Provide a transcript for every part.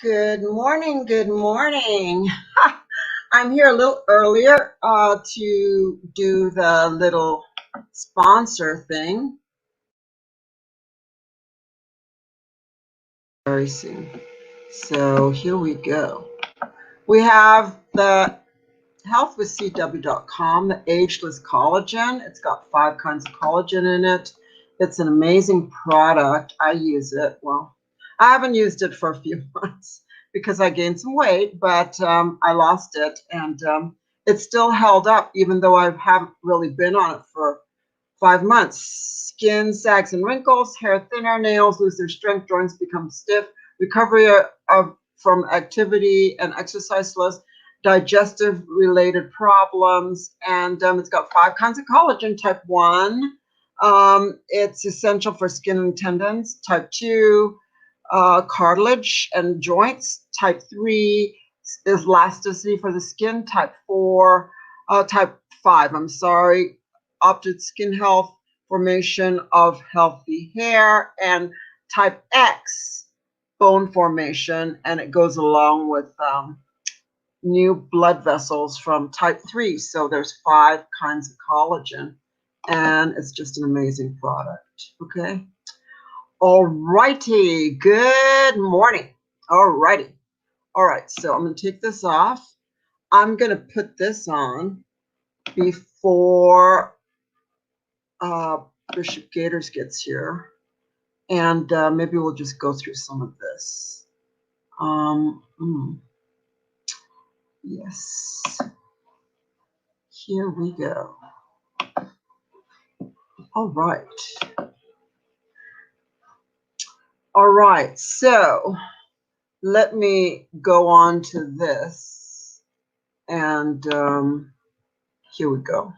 Good morning, good morning. I'm here a little earlier to do the little sponsor thing. Very soon. So here we go. We have the healthwithcw.com, the ageless collagen. It's got 5 kinds of collagen in it. It's an amazing product. I use it. Well, I haven't used it for a few months because I gained some weight, but I lost it, and it's still held up even though I haven't really been on it for 5 months. Skin sags and wrinkles, hair thinner, nails lose their strength, joints become stiff, recovery from activity and exercise slows, digestive related problems, and it's got 5 kinds of collagen. Type 1, it's essential for skin and tendons. Type 2, cartilage and joints. Type 3 is elasticity for the skin. Type 5, opted skin health, formation of healthy hair, and type X, bone formation, and it goes along with new blood vessels from type 3. So there's 5 kinds of collagen, and it's just an amazing product. Okay. All righty. Good morning. All righty. All right. So I'm going to take this off. I'm going to put this on before Bishop Gaiters gets here, and maybe we'll just go through some of this. Yes. Here we go. All right. All right. So let me go on to this, and here we go.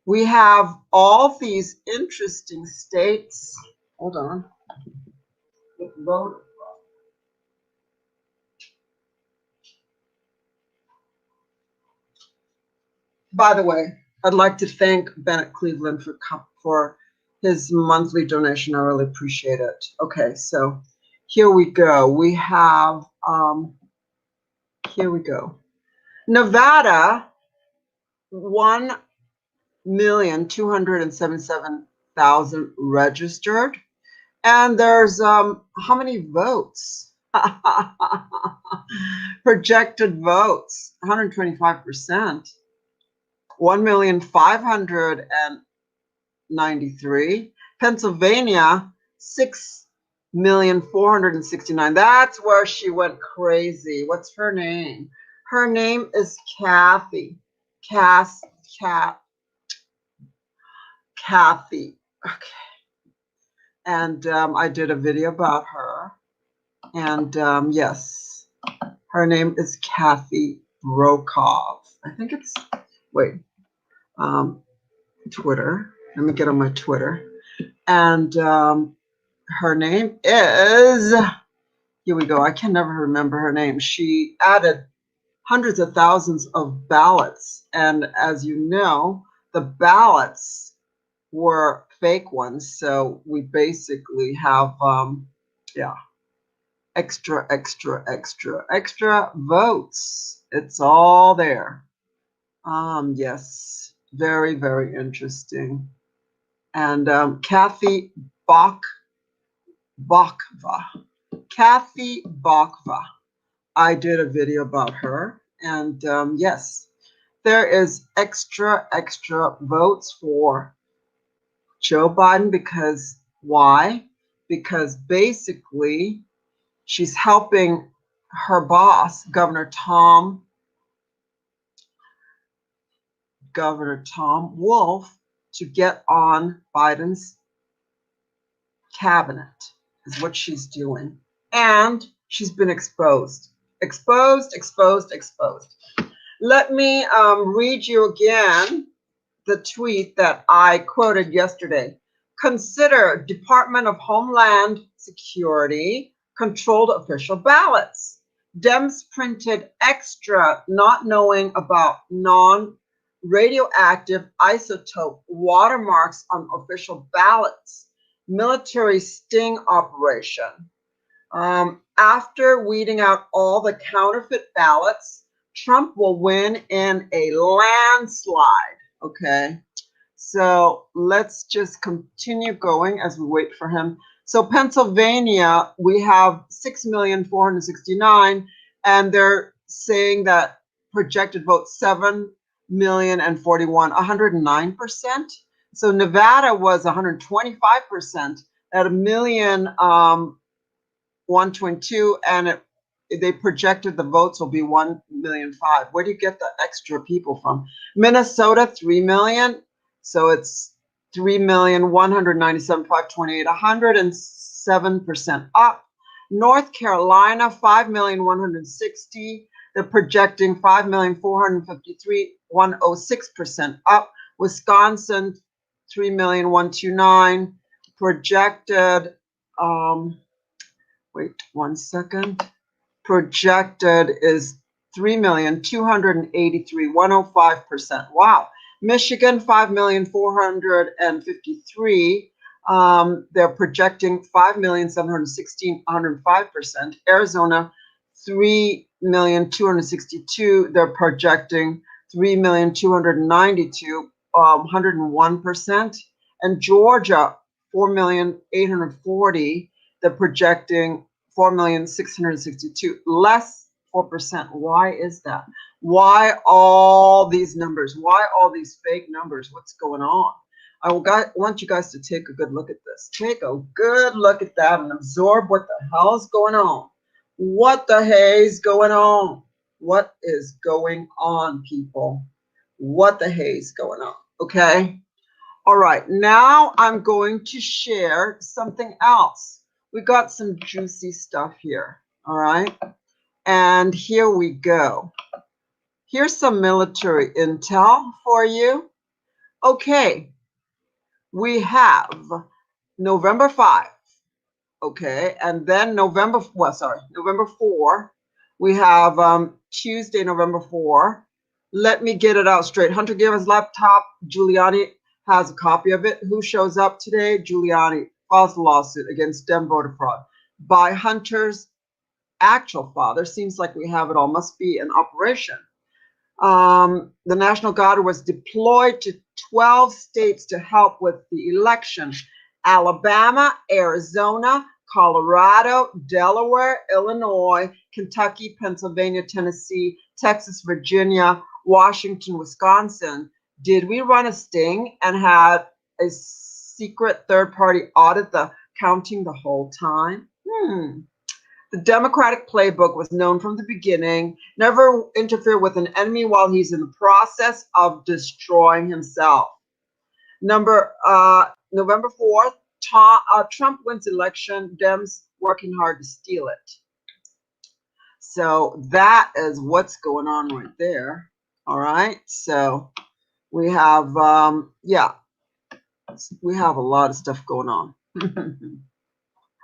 We have all these interesting states. Hold on. By the way, I'd like to thank Bennett Cleveland for his monthly donation. I really appreciate it. Okay, so here we go. We have, here we go. Nevada, 1,277,000 registered. And there's, how many votes? Projected votes, 125%. 1,593,000. Pennsylvania, 6,469,000. That's where she went crazy. What's her name? Her name is Kathy. Kathy. Okay. And I did a video about her. And yes, her name is Kathy Brokov. I think it's, wait. Twitter. Let me get on my Twitter. And her name is, here we go. I can never remember her name. She added hundreds of thousands of ballots. And as you know, the ballots were fake ones. So we basically have, extra votes. It's all there. Yes, very, very interesting. And Kathy Bokva. Kathy Bokva. I did a video about her. And yes, there is extra votes for Joe Biden because why? Because basically she's helping her boss, Governor Tom Wolf, to get on Biden's cabinet is what she's doing. And she's been exposed. Let me read you again the tweet that I quoted yesterday. Consider Department of Homeland Security controlled official ballots. Dems printed extra not knowing about non-radioactive isotope watermarks on official ballots. Military sting operation. After weeding out all the counterfeit ballots, Trump will win in a landslide. Okay. So let's just continue going as we wait for him. So Pennsylvania, we have 6,469,000, and they're saying that projected votes 7,041,041, 109%. So Nevada was 125% at 1,122,000, and they projected the votes will be 1,005,000. Where do you get the extra people from? Minnesota, 3 million. So it's 3,197,528, 107% up. North Carolina, 5,160,000. They're projecting 5,453,000, 106% up. Wisconsin, 3,129,000. Projected, wait 1 second. Projected is 3,283,000, 105%. Wow. Michigan, 5,453,000. They're projecting 5,716,000, 105%. Arizona, 3,262,000. They're projecting 3,292,000, 101%. And Georgia, 4,840,000. They're projecting 4,662,000, less 4%. Why is that? Why all these numbers? Why all these fake numbers? What's going on? I want you guys to take a good look at this. Take a good look at that and absorb what the hell is going on. What the hey is going on? What is going on, people? What the hey is going on? Okay. All right. Now I'm going to share something else. We got some juicy stuff here. All right. And here we go. Here's some military intel for you. Okay. We have November 5. Okay. And then November 4. We have Tuesday, November 4. Let me get it out straight. Hunter gave his laptop. Giuliani has a copy of it. Who shows up today? Giuliani files a lawsuit against Dem voter fraud by Hunter's actual father. Seems like we have it all. Must be an operation. The National Guard was deployed to 12 states to help with the election. Alabama, Arizona, Colorado, Delaware, Illinois, Kentucky, Pennsylvania, Tennessee, Texas, Virginia, Washington, Wisconsin. Did we run a sting and had a secret third party audit the counting the whole time? The Democratic playbook was known from the beginning. Never interfere with an enemy while he's in the process of destroying himself. November 4th, Trump wins election. Dems working hard to steal it. So that is what's going on right there. All right. So we have, we have a lot of stuff going on.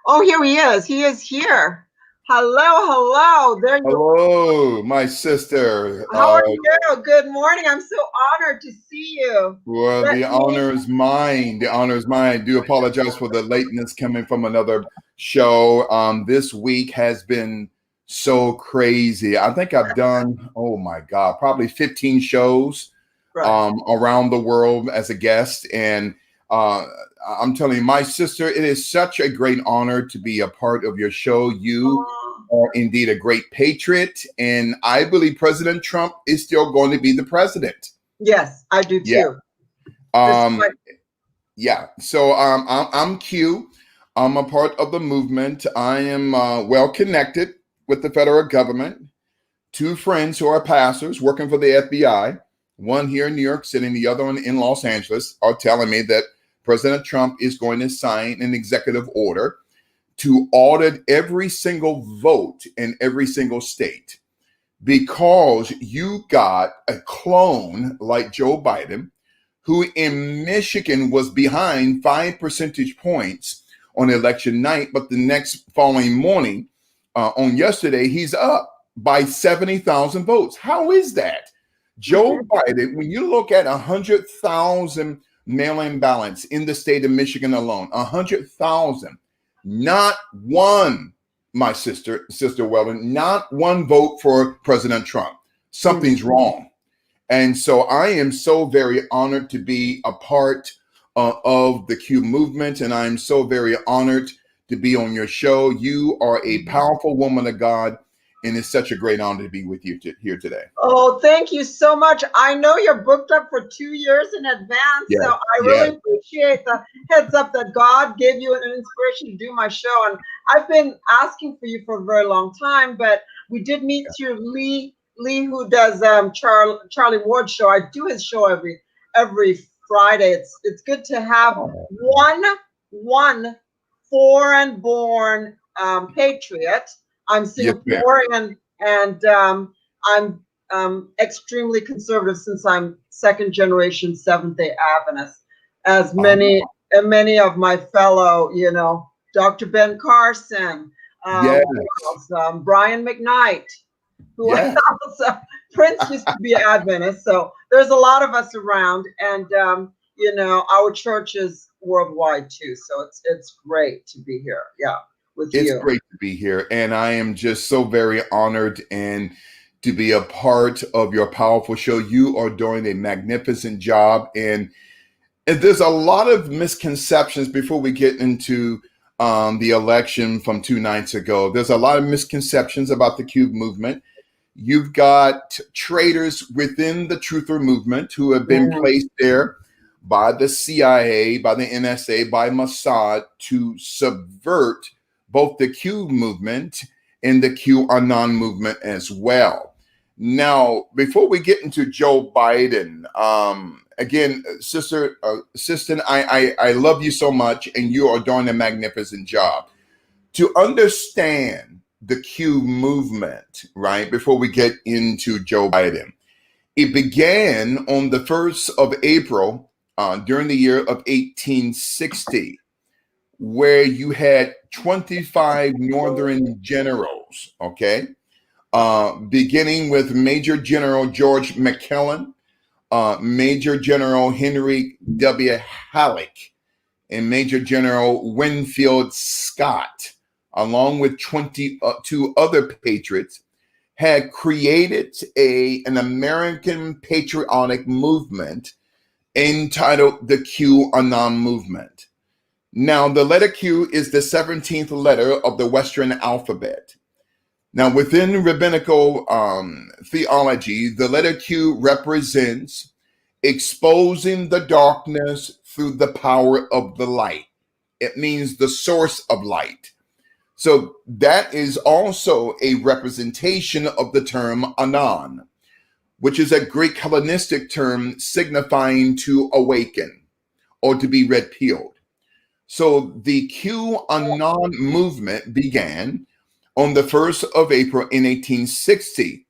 Oh, here he is. He is here. Hello. There you are. Hello, my sister. How are you? Good morning. I'm so honored to see you. Well, the honor is mine. The honor is mine. I do apologize for the lateness coming from another show. This week has been so crazy. I think I've done, oh my God, probably 15 shows around the world as a guest. And I'm telling you, my sister, it is such a great honor to be a part of your show. You are indeed a great patriot, and I believe President Trump is still going to be the president. Yes, I do too. Yeah. So I'm Q. I'm a part of the movement. I am well connected with the federal government. 2 friends who are pastors working for the FBI, one here in New York City and the other one in Los Angeles, are telling me that President Trump is going to sign an executive order to audit every single vote in every single state, because you got a clone like Joe Biden, who in Michigan was behind 5 percentage points on election night, but the next following morning, on yesterday, he's up by 70,000 votes. How is that? Joe Biden, when you look at 100,000 mail-in ballots in the state of Michigan alone, 100,000, not one my sister Weldon, not one vote for President Trump. Something's wrong. And so I am so very honored to be a part of the Q movement. And I'm so very honored to be on your show. You are a powerful woman of God. And it's such a great honor to be with you here today. Oh, thank you so much. I know you're booked up for 2 years in advance, so I really appreciate the heads up that God gave you an inspiration to do my show. And I've been asking for you for a very long time, but we did meet through Lee, who does Charlie Ward's show. I do his show every Friday. It's good to have one foreign-born patriot. I'm Singaporean, and I'm extremely conservative since I'm second generation Seventh-day Adventist, as many of my fellow, Dr. Ben Carson, Brian McKnight, who else? Prince used to be Adventist, so there's a lot of us around, and our church is worldwide too, so it's great to be here. It's great to be here, and I am just so very honored and to be a part of your powerful show. You are doing a magnificent job, and there's a lot of misconceptions before we get into the election from 2 nights ago. There's a lot of misconceptions about the Q movement. You've got traitors within the Truther movement who have been placed there by the CIA, by the NSA, by Mossad to subvert both the Q movement and the QAnon movement as well. Now, before we get into Joe Biden, again, Sister Assistant, I love you so much, and you are doing a magnificent job. To understand the Q movement, right, before we get into Joe Biden, it began on the 1st of April during the year of 1860, where you had 25 Northern generals, beginning with Major General George McClellan, Major General Henry W. Halleck, and Major General Winfield Scott, along with 22 other patriots, had created an American patriotic movement entitled the QAnon movement. Now, the letter Q is the 17th letter of the Western alphabet. Now, within rabbinical theology, the letter Q represents exposing the darkness through the power of the light. It means the source of light. So that is also a representation of the term anon, which is a Greek Hellenistic term signifying to awaken or to be red-pilled. So the QAnon movement began on the 1st of April in 1860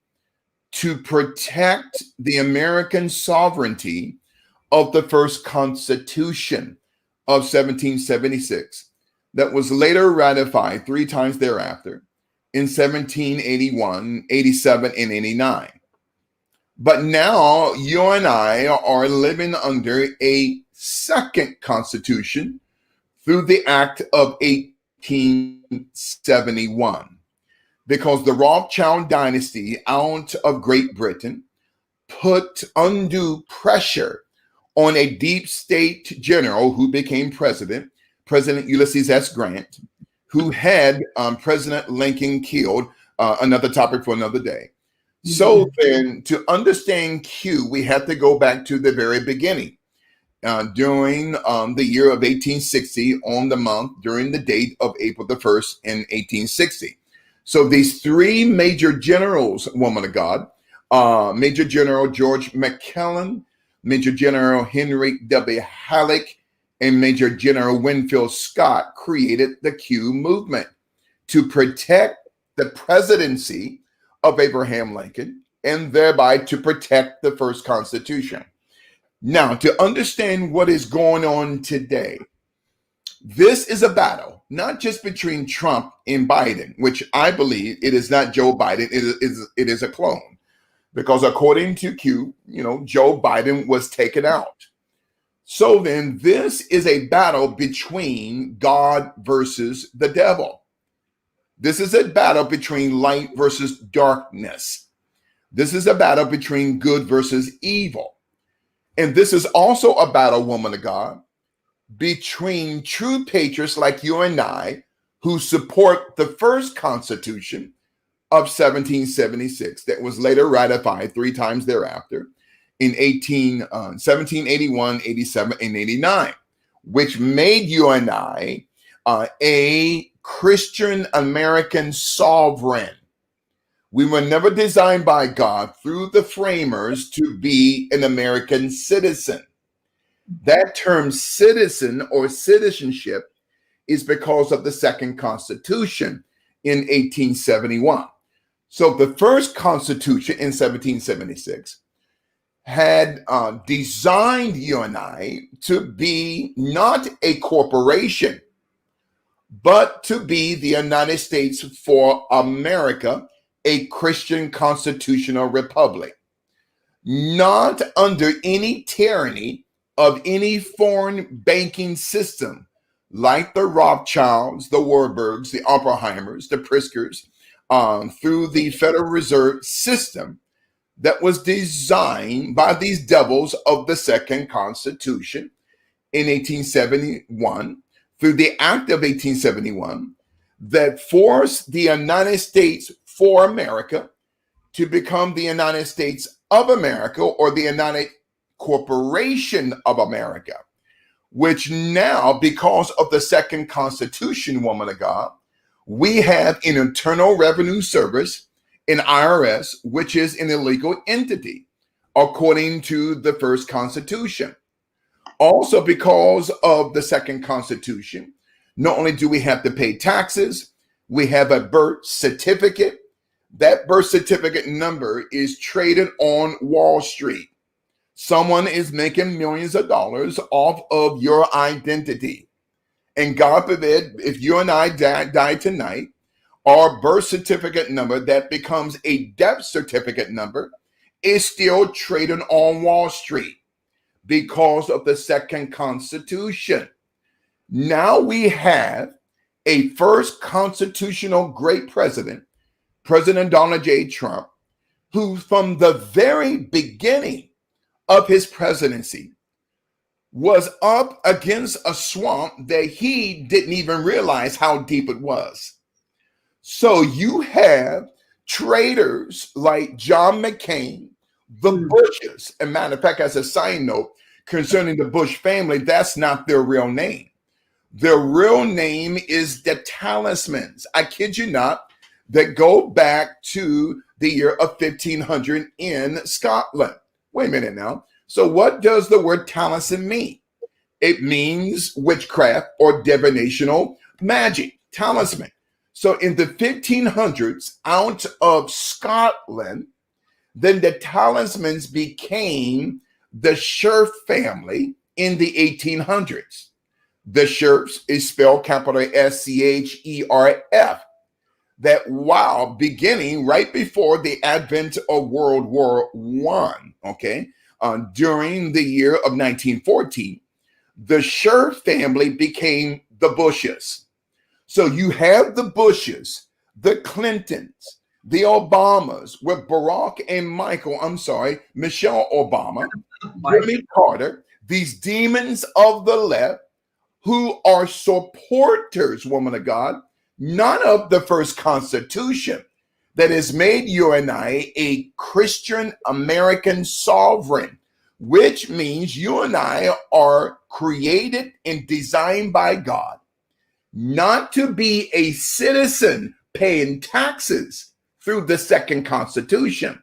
to protect the American sovereignty of the first Constitution of 1776 that was later ratified 3 times thereafter in 1781, 87, and 89. But now you and I are living under a second Constitution through the Act of 1871, because the Rothschild dynasty out of Great Britain put undue pressure on a deep state general who became President Ulysses S. Grant, who had President Lincoln killed, another topic for another day. So then, to understand Q, we have to go back to the very beginning. During the year of 1860, on the month, during the date of April the 1st in 1860. So these 3 major generals, woman of God, Major General George McClellan, Major General Henry W. Halleck, and Major General Winfield Scott created the Q movement to protect the presidency of Abraham Lincoln and thereby to protect the first Constitution. Now, to understand what is going on today, this is a battle, not just between Trump and Biden, which I believe it is not Joe Biden, it is a clone. Because according to Q, Joe Biden was taken out. So then this is a battle between God versus the devil. This is a battle between light versus darkness. This is a battle between good versus evil. And this is also a battle, woman of God, between true patriots like you and I, who support the first Constitution of 1776 that was later ratified 3 times thereafter in 1781, 87, and 89, which made you and I a Christian American sovereign. We were never designed by God through the framers to be an American citizen. That term citizen or citizenship is because of the second Constitution in 1871. So the first Constitution in 1776 had designed you and I to be not a corporation, but to be the United States for America, a Christian constitutional republic, not under any tyranny of any foreign banking system like the Rothschilds, the Warburgs, the Oppenheimers, the Pritzkers, through the Federal Reserve System that was designed by these devils of the Second Constitution in 1871, through the Act of 1871, that forced the United States for America to become the United States of America, or the United Corporation of America, which now, because of the Second Constitution, woman of God, we have an Internal Revenue Service, an IRS, which is an illegal entity, according to the first Constitution. Also, because of the Second Constitution, not only do we have to pay taxes, we have a birth certificate. That birth certificate number is traded on Wall Street. Someone is making millions of dollars off of your identity. And God forbid, if you and I die tonight, our birth certificate number that becomes a death certificate number is still traded on Wall Street because of the Second Constitution. Now we have a first constitutional great president, President Donald J. Trump, who from the very beginning of his presidency was up against a swamp that he didn't even realize how deep it was. So you have traitors like John McCain, the Bushes. And matter of fact, as a side note concerning the Bush family, that's not their real name. Their real name is the Talismans. I kid you not, that go back to the year of 1500 in Scotland. Wait a minute now. So what does the word talisman mean? It means witchcraft or divinational magic, talisman. So in the 1500s, out of Scotland, then the Talismans became the Scherf family in the 1800s. The Scherfs is spelled capital SCHERF. That while beginning right before the advent of World War I, during the year of 1914, the Scherf family became the Bushes. So you have the Bushes, the Clintons, the Obamas with Michelle Obama, Jimmy Carter, these demons of the left who are supporters, woman of God, not of the first Constitution that has made you and I a Christian American sovereign, which means you and I are created and designed by God not to be a citizen paying taxes through the second Constitution,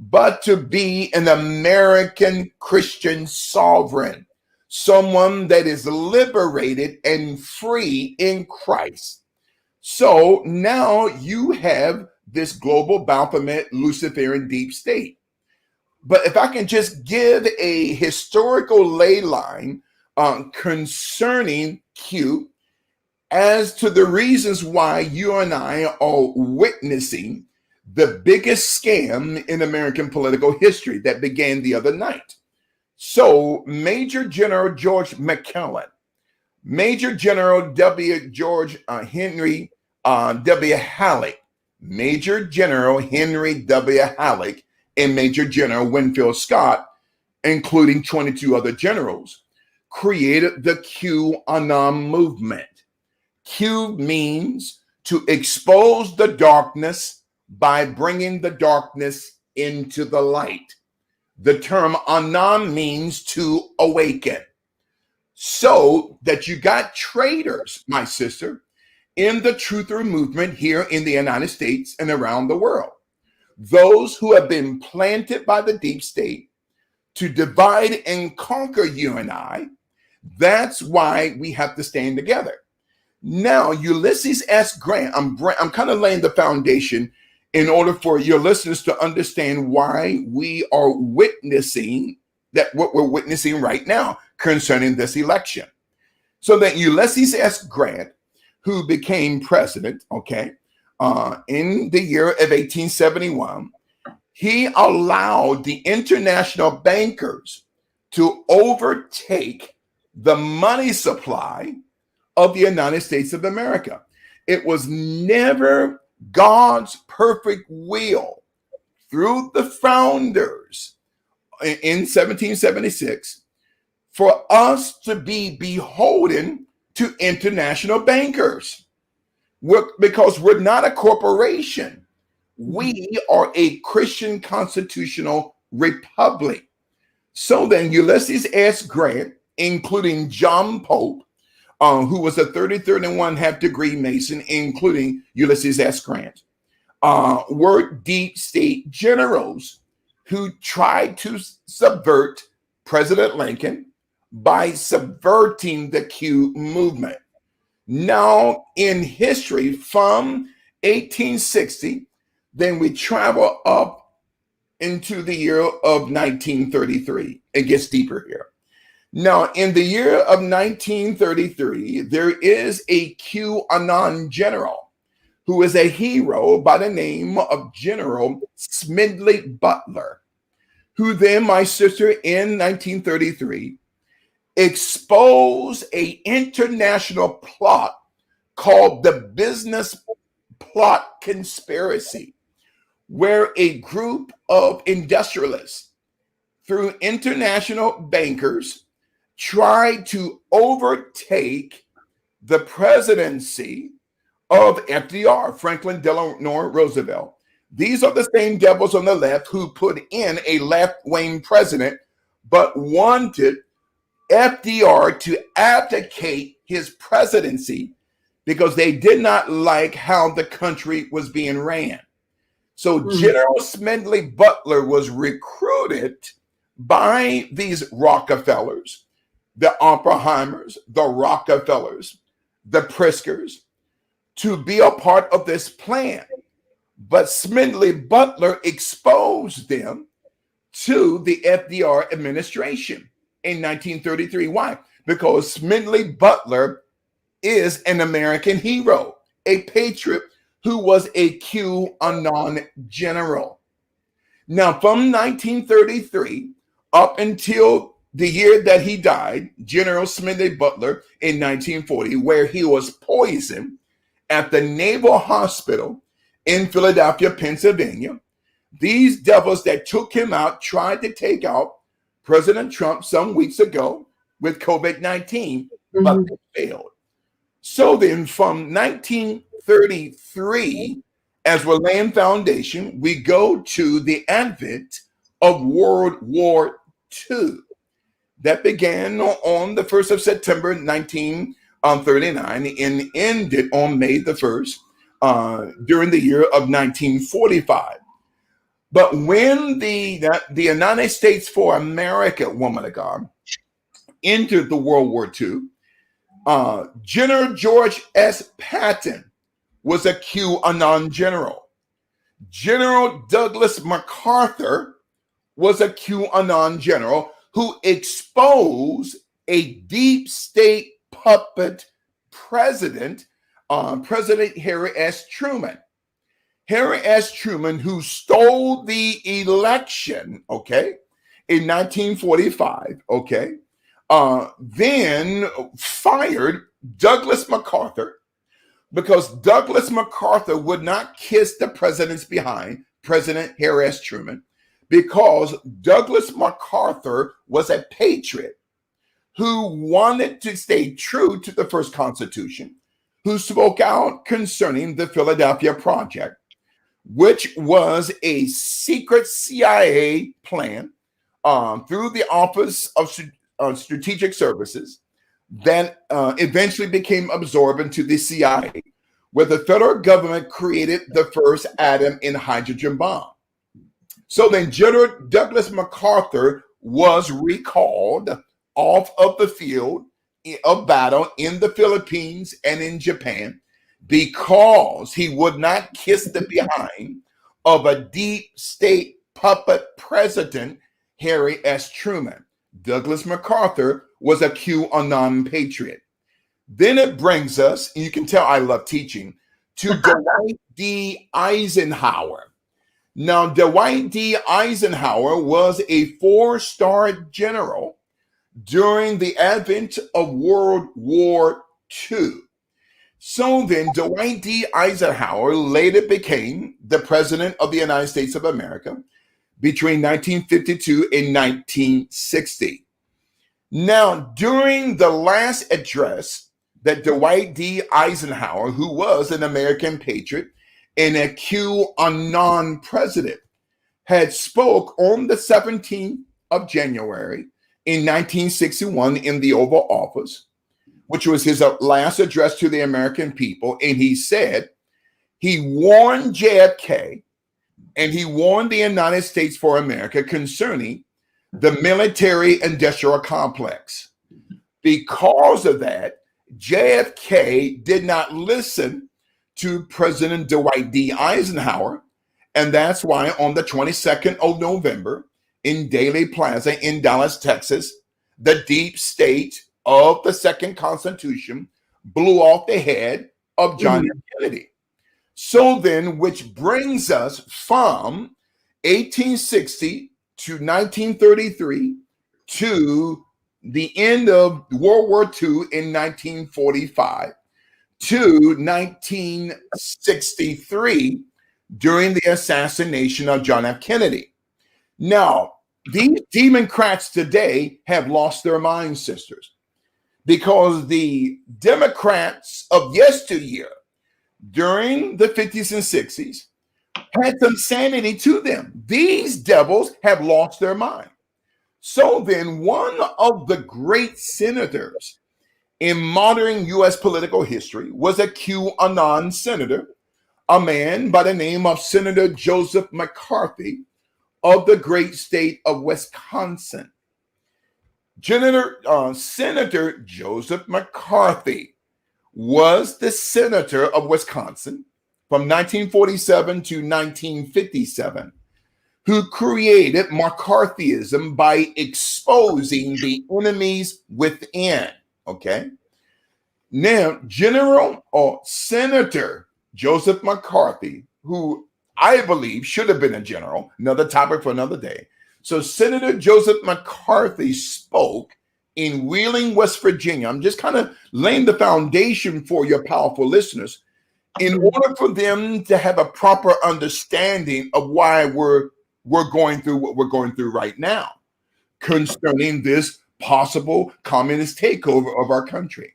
but to be an American Christian sovereign, someone that is liberated and free in Christ. So now you have this global Baphomet Luciferian deep state. But if I can just give a historical ley line concerning Q as to the reasons why you and I are witnessing the biggest scam in American political history that began the other night. So Major General George McClellan, Major General W. George Henry W. Halleck, Major General Henry W. Halleck, and Major General Winfield Scott, including 22 other generals, created the QAnon movement. Q means to expose the darkness by bringing the darkness into the light. The term anon means to awaken. So that you got traitors, my sister, in the truther movement here in the United States and around the world. Those who have been planted by the deep state to divide and conquer you and I. That's why we have to stand together. Now, Ulysses S. Grant, I'm kind of laying the foundation in order for your listeners to understand why we are witnessing that what we're witnessing right now concerning this election. So that Ulysses S. Grant, who became president, in the year of 1871, he allowed the international bankers to overtake the money supply of the United States of America. It was never God's perfect will through the founders in 1776 for us to be beholden to international bankers. Because we're not a corporation. We are a Christian constitutional republic. So then Ulysses S. Grant, including John Pope, who was a 33rd and 1/2 degree Mason, including Ulysses S. Grant, were deep state generals who tried to subvert President Lincoln by subverting the Q movement. Now, in history, from 1860, then we travel up into the year of 1933. It gets deeper here. Now, in the year of 1933, there is a QAnon general who is a hero by the name of General Smedley Butler, who then, my sister, in 1933, exposed an international plot called the Business Plot Conspiracy, where a group of industrialists, through international bankers, tried to overtake the presidency of FDR, Franklin Delano Roosevelt. These are the same devils on the left who put in a left-wing president, but wanted FDR to abdicate his presidency because they did not like how the country was being ran. So General Smedley Butler was recruited by these Rockefellers, the Oppenheimers, the Rockefellers, the Priskers, to be a part of this plan. But Smedley Butler exposed them to the FDR administration in 1933. Why? Because Smedley Butler is an American hero, a patriot who was a QAnon general. Now, from 1933 up until the year that he died, General Smedley Butler in 1940, where he was poisoned at the Naval Hospital in Philadelphia, Pennsylvania, these devils that took him out tried to take out President Trump some weeks ago with COVID-19, but they failed. So then from 1933, as we're laying foundation, we go to the advent of World War II. That began on the 1st of September, 1939, and ended on May the 1st during the year of 1945. But when the United States for America, woman of God, entered the World War II, General George S. Patton was a QAnon general. General Douglas MacArthur was a QAnon general who exposed a deep state puppet president, President Harry S. Truman. Harry S. Truman, who stole the election, in 1945, then fired Douglas MacArthur, because Douglas MacArthur would not kiss the president's behind, President Harry S. Truman, because Douglas MacArthur was a patriot who wanted to stay true to the first Constitution, who spoke out concerning the Philadelphia Project, which was a secret CIA plan through the Office of Strategic Services that eventually became absorbed into the CIA, where the federal government created the first atom and hydrogen bomb. So then General Douglas MacArthur was recalled off of the field of battle in the Philippines and in Japan because he would not kiss the behind of a deep state puppet president, Harry S. Truman. Douglas MacArthur was a QAnon patriot. Then it brings us, and you can tell I love teaching, to Dwight D Eisenhower. Now, Dwight D Eisenhower was a 4-star general during the advent of World War II. So then, Dwight D Eisenhower later became the president of the United States of America between 1952 and 1960. Now, during the last address that Dwight D Eisenhower, who was an American patriot and a QAnon president, had spoke on the 17th of January in 1961 in the Oval Office, which was his last address to the American people. And he said, he warned JFK and he warned the United States for America concerning the military industrial complex. Because of that, JFK did not listen to President Dwight D Eisenhower. And that's why on the 22nd of November in Daley Plaza in Dallas, Texas, the deep state of the Second Constitution blew off the head of John F. Kennedy. So then, which brings us from 1860 to 1933 to the end of World War II in 1945 to 1963 during the assassination of John F. Kennedy. Now, these Democrats today have lost their minds, sisters, because the Democrats of yesteryear during the 50s and 60s had some sanity to them. These devils have lost their mind. So then one of the great senators in modern U.S. political history was a QAnon senator, a man by the name of Senator Joseph McCarthy of the great state of Wisconsin. Senator Joseph McCarthy was the senator of Wisconsin from 1947 to 1957, who created McCarthyism by exposing the enemies within. Okay. Now, Senator Joseph McCarthy, who I believe should have been a general, another topic for another day. So Senator Joseph McCarthy spoke in Wheeling, West Virginia. I'm just kind of laying the foundation for your powerful listeners in order for them to have a proper understanding of why we're going through what we're going through right now concerning this possible communist takeover of our country.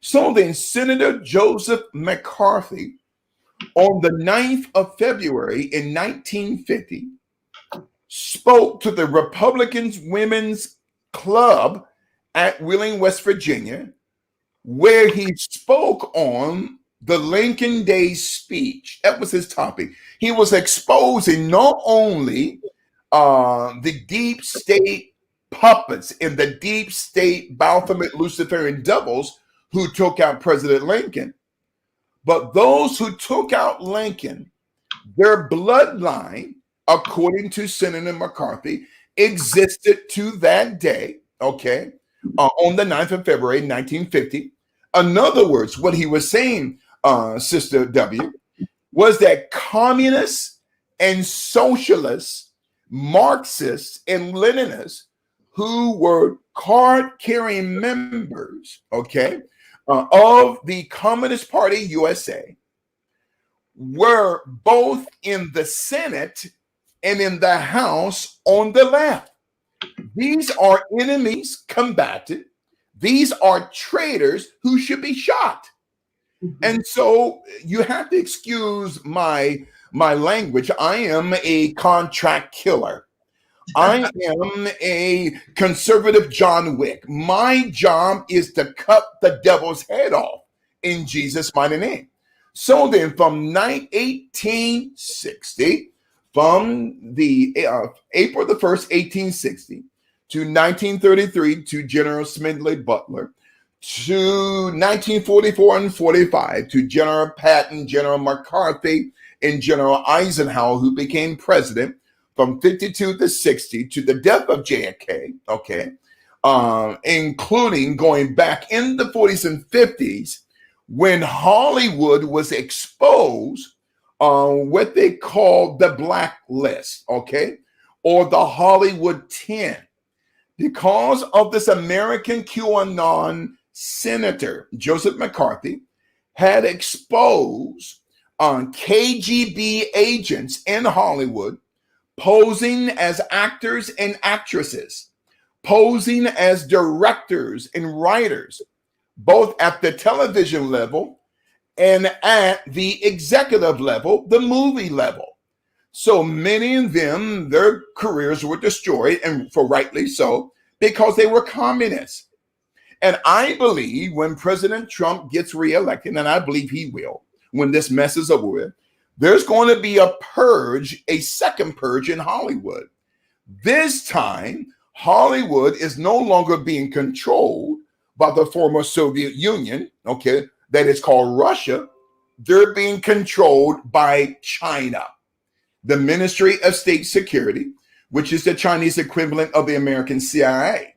So then Senator Joseph McCarthy, on the 9th of February in 1950, spoke to the Republican Women's Club at Wheeling, West Virginia, where he spoke on the Lincoln Day speech. That was his topic. He was exposing not only the deep state puppets and the deep state Baphomet Luciferian devils who took out President Lincoln, but those who took out Lincoln, their bloodline, according to Senator McCarthy, existed to that day, okay, on the 9th of February, 1950. In other words, what he was saying, Sister W, was that communists and socialists, Marxists and Leninists who were card-carrying members, okay, of the Communist Party USA were both in the Senate and in the House on the left. These are enemies combated. These are traitors who should be shot. And so you have to excuse my language. I am a contract killer. I am a conservative John Wick. My job is to cut the devil's head off in Jesus' mighty name. So then from 1860, from the April the 1st, 1860 to 1933 to General Smedley Butler, to 1944 and 45 to General Patton, General McCarthy, and General Eisenhower, who became president from 52 to 60 to the death of JFK, okay, including going back in the 40s and 50s when Hollywood was exposed on what they call the blacklist, okay, or the Hollywood 10, because of this American QAnon Senator Joseph McCarthy had exposed KGB agents in Hollywood posing as actors and actresses, posing as directors and writers, both at the television level and at the executive level, the movie level. So many of them, their careers were destroyed, and for rightly so, because they were communists. And I believe when President Trump gets reelected, and I believe he will, when this mess is over with, there's going to be a purge, a second purge in Hollywood. This time, Hollywood is no longer being controlled by the former Soviet Union, okay, that is called Russia. They're being controlled by China, the Ministry of State Security, which is the Chinese equivalent of the American CIA.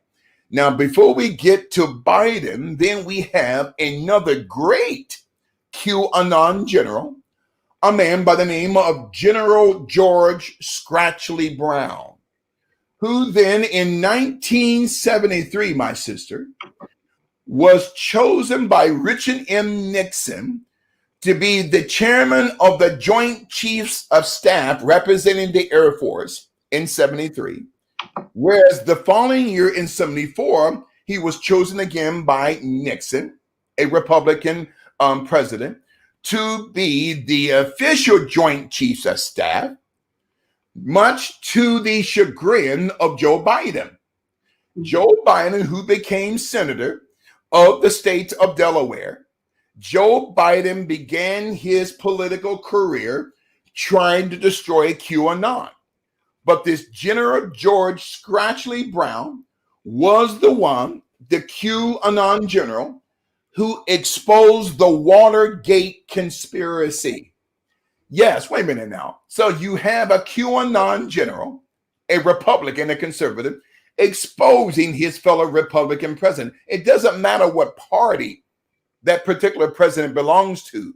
Now, before we get to Biden, then we have another great QAnon general, a man by the name of General George Scratchley Brown, who then in 1973, my sister, was chosen by Richard M. Nixon to be the chairman of the Joint Chiefs of Staff representing the Air Force in 73. Whereas the following year in 74, he was chosen again by Nixon, a Republican president, to be the official Joint Chiefs of Staff, much to the chagrin of Joe Biden. Joe Biden, who became senator of the state of Delaware, Joe Biden began his political career trying to destroy QAnon. But this General George Scratchley Brown was the one, the QAnon general, who exposed the Watergate conspiracy. Yes, wait a minute now. So you have a QAnon general, a Republican, a conservative, exposing his fellow Republican president. It doesn't matter what party that particular president belongs to.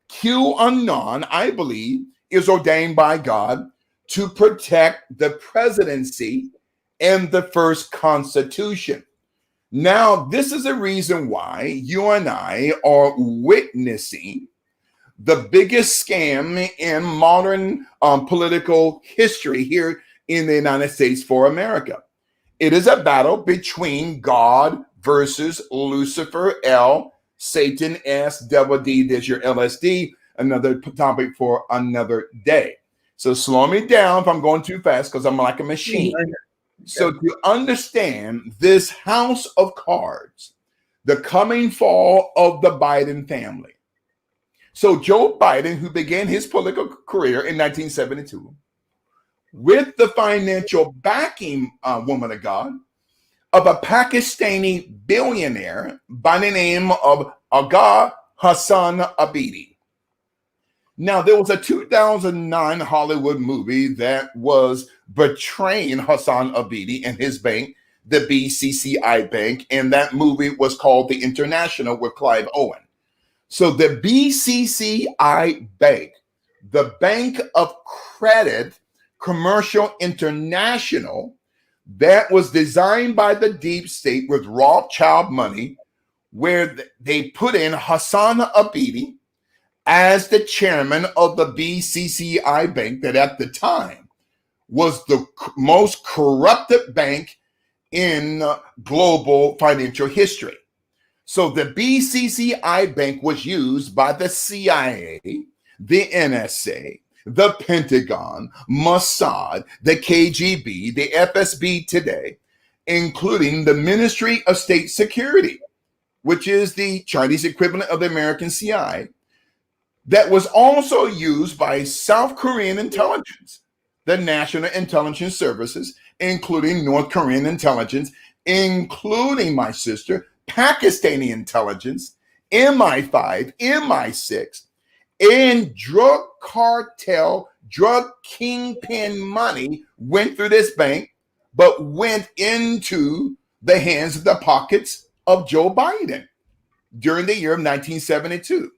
QAnon, I believe, is ordained by God to protect the presidency and the first Constitution. Now, this is a reason why you and I are witnessing the biggest scam in modern political history here in the United States for America. It is a battle between God versus Lucifer, L, Satan, S, Devil D. There's your LSD, another topic for another day. So slow me down if I'm going too fast because I'm like a machine. So to understand this house of cards, the coming fall of the Biden family. So Joe Biden, who began his political career in 1972, with the financial backing, woman of God, of a Pakistani billionaire by the name of Aga Hassan Abidi. Now, there was a 2009 Hollywood movie that was betraying Hassan Abidi and his bank, the BCCI Bank, and that movie was called The International with Clive Owen. So the BCCI Bank, the Bank of Credit Commercial International, that was designed by the deep state with Rothschild money, where they put in Hassan Abidi as the chairman of the BCCI bank that at the time was the most corrupted bank in global financial history. So the BCCI bank was used by the CIA, the NSA, the Pentagon, Mossad, the KGB, the FSB today, including the Ministry of State Security, which is the Chinese equivalent of the American CIA, that was also used by South Korean intelligence, the National Intelligence Services, including North Korean intelligence, including, my sister, Pakistani intelligence, MI5, MI6, and drug cartel, drug kingpin money went through this bank, but went into the hands of the pockets of Joe Biden during the year of 1972.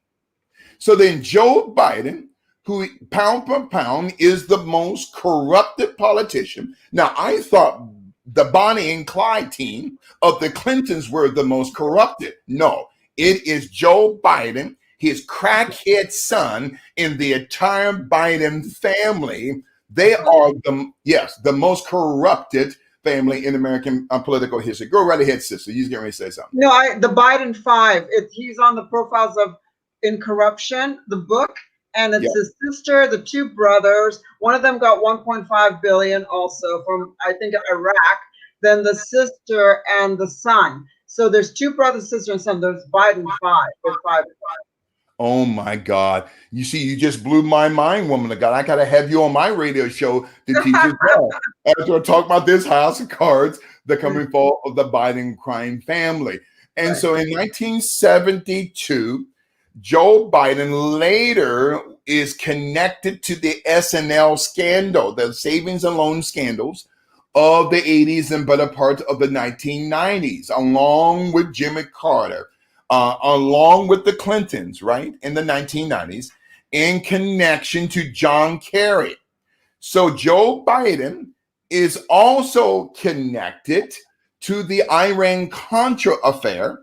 So then Joe Biden, who pound per pound is the most corrupted politician. Now, I thought the Bonnie and Clyde team of the Clintons were the most corrupted. No, it is Joe Biden, his crackhead son, and the entire Biden family. They are the most corrupted family in American political history. Go right ahead, sister. You're getting ready to say something. No, the Biden Five. He's on the profiles of In Corruption, the book, and it's his sister, the two brothers. One of them got 1.5 billion also from, I think, Iraq. Then the sister and the son. So there's two brothers, sister, and son. There's Biden Five. There's five. Oh my God. You see, you just blew my mind, woman of God. I got to have you on my radio show to teach you well. After I talk about this house of cards, the coming fall of the Biden crime family. And so in 1972, Joe Biden later is connected to the SNL scandal, the savings and loan scandals of the 80s and better part of the 1990s, along with Jimmy Carter, along with the Clintons, right, in the 1990s, in connection to John Kerry. So Joe Biden is also connected to the Iran-Contra affair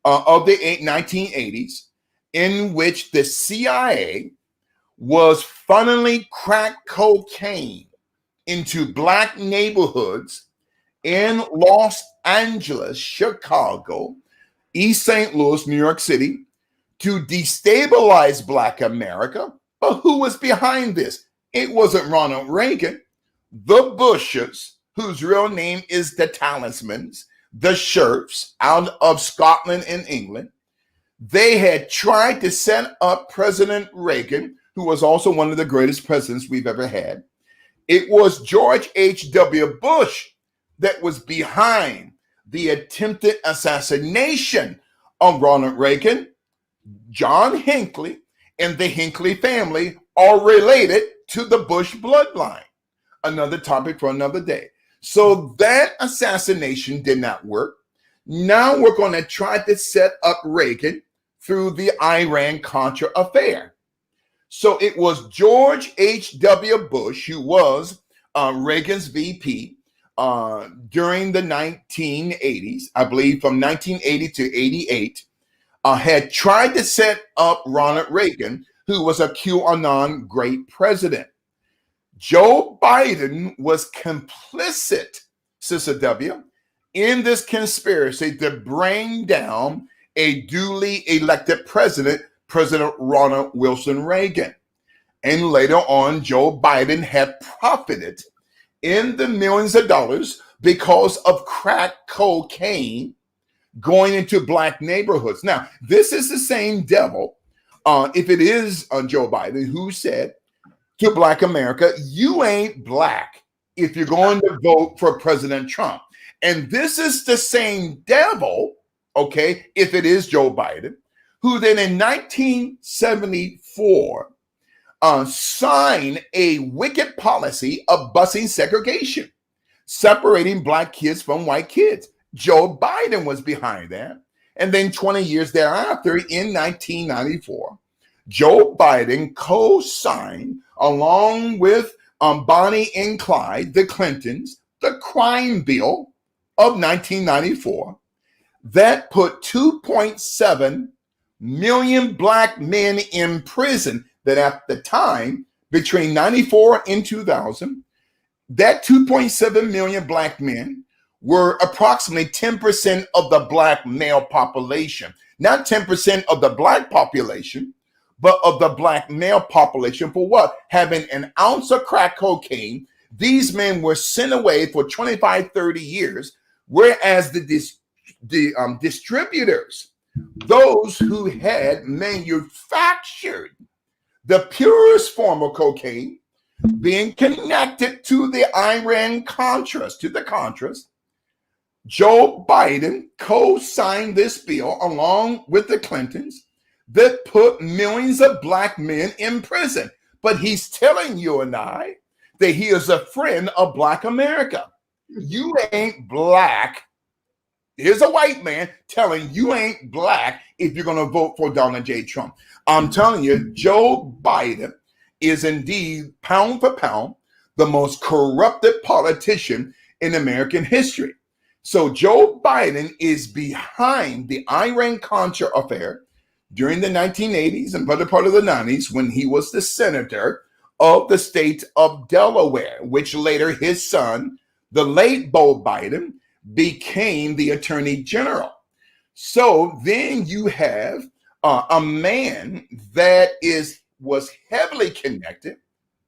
of the 1980s, in which the CIA was funneling crack cocaine into Black neighborhoods in Los Angeles, Chicago, East St. Louis, New York City, to destabilize Black America. But who was behind this? It wasn't Ronald Reagan. The Bushes, whose real name is the Talismans, the Sherps out of Scotland and England, they had tried to set up President Reagan, who was also one of the greatest presidents we've ever had. It was George H.W. Bush that was behind the attempted assassination of Ronald Reagan. John Hinckley and the Hinckley family are related to the Bush bloodline. Another topic for another day. So that assassination did not work. Now we're going to try to set up Reagan through the Iran-Contra affair. So it was George H.W. Bush, who was Reagan's VP during the 1980s, I believe from 1980 to 88, had tried to set up Ronald Reagan, who was a QAnon great president. Joe Biden was complicit, Sister W, in this conspiracy to bring down a duly elected president, President Ronald Wilson Reagan. And later on, Joe Biden had profited in the millions of dollars because of crack cocaine going into Black neighborhoods. Now, this is the same devil, if it is Joe Biden, who said to Black America, you ain't Black if you're going to vote for President Trump. And this is the same devil, okay, if it is Joe Biden, who then in 1974 signed a wicked policy of busing segregation, separating Black kids from white kids. Joe Biden was behind that. And then 20 years thereafter, in 1994, Joe Biden co-signed, along with Bonnie and Clyde, the Clintons, the crime bill of 1994 that put 2.7 million black men in prison, that at the time, between 94 and 2000, that 2.7 million black men were approximately 10% of the black male population. Not 10% of the black population, but of the black male population. For what? Having an ounce of crack cocaine. These men were sent away for 25, 30 years, whereas the distributors, those who had manufactured the purest form of cocaine, being connected to the Iran-Contras, to the Contras, Joe Biden co-signed this bill along with the Clintons that put millions of black men in prison. But he's telling you and I that he is a friend of Black America. You ain't black. Here's a white man telling you ain't black if you're going to vote for Donald J. Trump. I'm telling you, Joe Biden is indeed, pound for pound, the most corrupted politician in American history. So Joe Biden is behind the Iran-Contra affair during the 1980s and better part of the 90s, when he was the senator of the state of Delaware, which later his son, the late Beau Biden, became the attorney general. So then you have a man that was heavily connected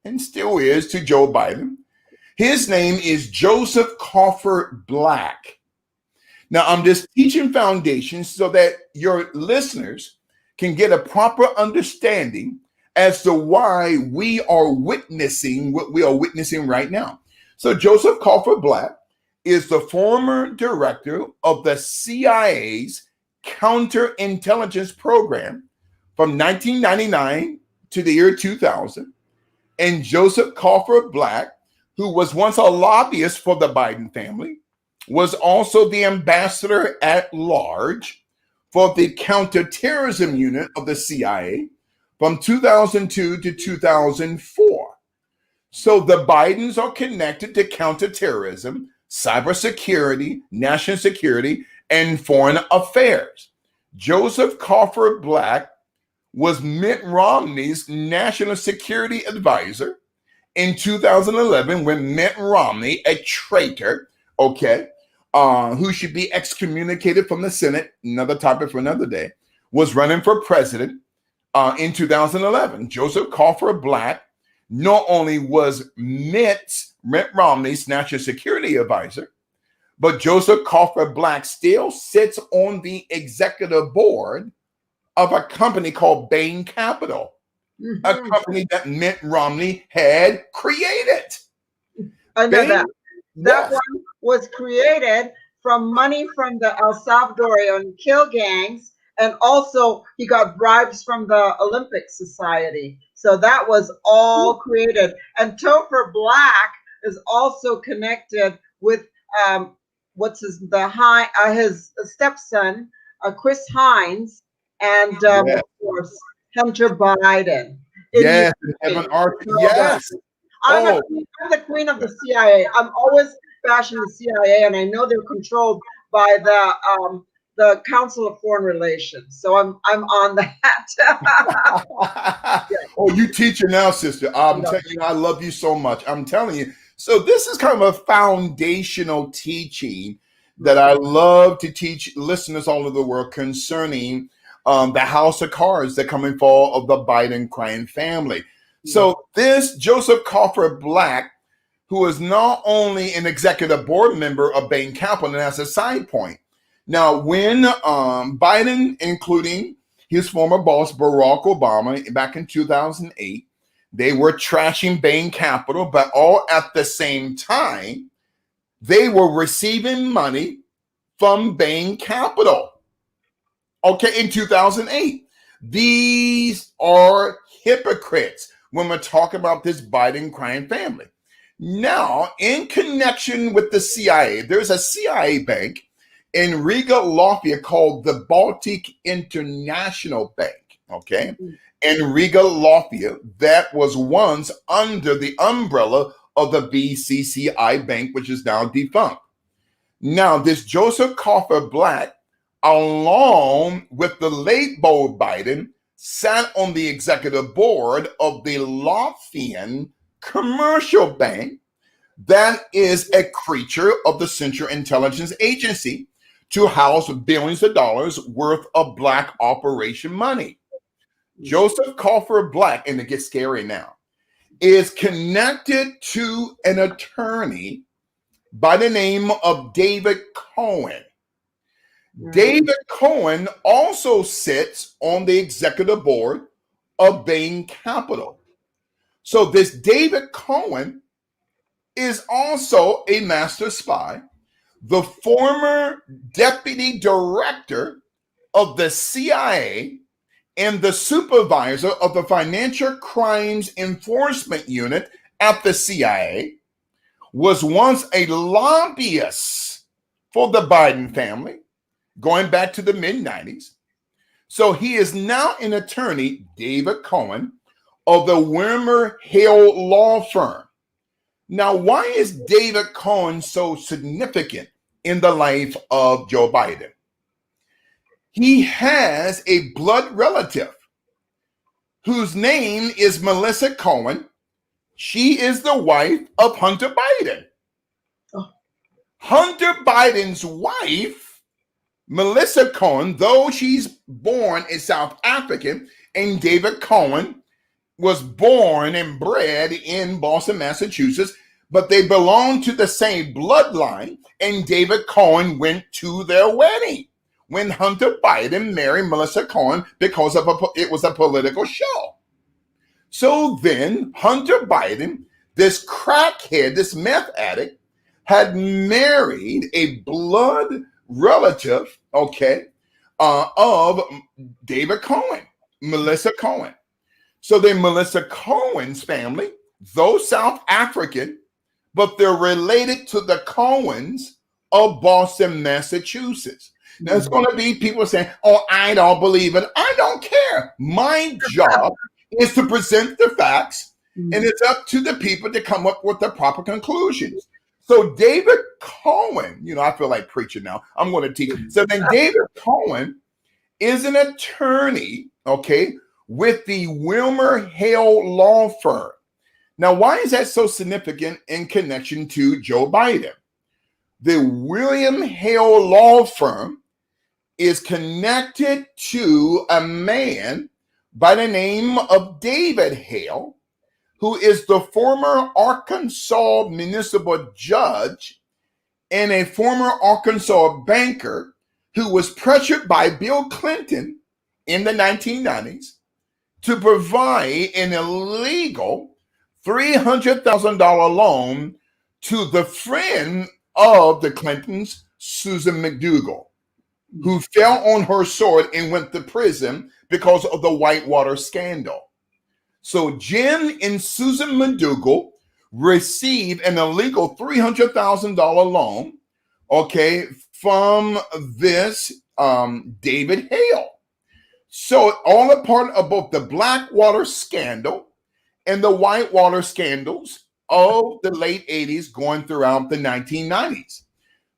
and still is to Joe Biden. His name is Joseph Coffer Black. Now, I'm just teaching foundations so that your listeners can get a proper understanding as to why we are witnessing what we are witnessing right now. So Joseph Coffer Black is the former director of the CIA's counterintelligence program from 1999 to the year 2000. And Joseph Coffer Black, who was once a lobbyist for the Biden family, was also the ambassador at large for the counterterrorism unit of the CIA from 2002 to 2004. So the Bidens are connected to counterterrorism, cybersecurity, national security, and foreign affairs. Joseph Coffer Black was Mitt Romney's national security advisor in 2011 when Mitt Romney, a traitor, who should be excommunicated from the Senate, another topic for another day, was running for president in 2011. Joseph Coffer Black not only was Mitt Romney's national security advisor, but Joseph Coffer Black still sits on the executive board of a company called Bain Capital, a company that Mitt Romney had created. I know that. That one was created from money from the El Salvadorian kill gangs, and also he got bribes from the Olympic Society. So that was all created. And Topher Black is also connected with his stepson, Chris Hines, and of course Hunter Biden. Yes, Evan Arthur. Yes. I'm the queen of the CIA. I'm always bashing the CIA, and I know they're controlled by the Council of Foreign Relations. So I'm on that. Oh, you teacher now, sister. I'm telling you, I love you so much. I'm telling you. So this is kind of a foundational teaching that I love to teach listeners all over the world concerning the house of cards that come in fall of the Biden crime family. So this Joseph Coffer Black, who is not only an executive board member of Bain Capital, and as a side point, now when Biden, including his former boss Barack Obama, back in 2008, they were trashing Bain Capital, but all at the same time, they were receiving money from Bain Capital. In 2008. These are hypocrites when we're talking about this Biden crime family. Now, in connection with the CIA, there's a CIA bank in Riga, Latvia called the Baltic International Bank, in Riga, Latvia, that was once under the umbrella of the BCCI Bank, which is now defunct. Now, this Joseph Coffer Black along with the late Beau Biden, sat on the executive board of the Lothian Commercial Bank, that is a creature of the Central Intelligence Agency, to house billions of dollars worth of Black operation money. Joseph Coffer Black, and it gets scary now, is connected to an attorney by the name of David Cohn. David Cohn also sits on the executive board of Bain Capital. So this David Cohn is also a master spy, the former deputy director of the CIA and the supervisor of the Financial Crimes Enforcement Unit at the CIA, was once a lobbyist for the Biden family, going back to the mid-90s. So he is now an attorney, David Cohn, of the Wilmer Hale law firm. Now, why is David Cohn so significant in the life of Joe Biden? He has a blood relative whose name is Melissa Cohen. She is the wife of Hunter Biden. Oh. Hunter Biden's wife, Melissa Cohen, though she's born in South African, and David Cohen was born and bred in Boston, Massachusetts, but they belong to the same bloodline, and David Cohen went to their wedding when Hunter Biden married Melissa Cohen because of it was a political show. So then Hunter Biden, this crackhead, this meth addict, had married a blood relative, of David Cohen, Melissa Cohen. So then Melissa Cohen's family, though South African, but they're related to the Cohens of Boston, Massachusetts. Now, there's going to be people saying, oh, I don't believe it. I don't care. My job is to present the facts, and it's up to the people to come up with the proper conclusions. So David Cohen, I feel like preaching now. I'm going to teach. So then David Cohen is an attorney, with the Wilmer Hale law firm. Now, why is that so significant in connection to Joe Biden? The William Hale law firm is connected to a man by the name of David Hale, who is the former Arkansas municipal judge and a former Arkansas banker who was pressured by Bill Clinton in the 1990s to provide an illegal $300,000 loan to the friend of the Clintons, Susan McDougal, who fell on her sword and went to prison because of the Whitewater scandal. So Jim and Susan McDougal received an illegal $300,000 loan, from this David Hale. So all a part of both the Blackwater scandal and the Whitewater scandals of the late 80s going throughout the 1990s.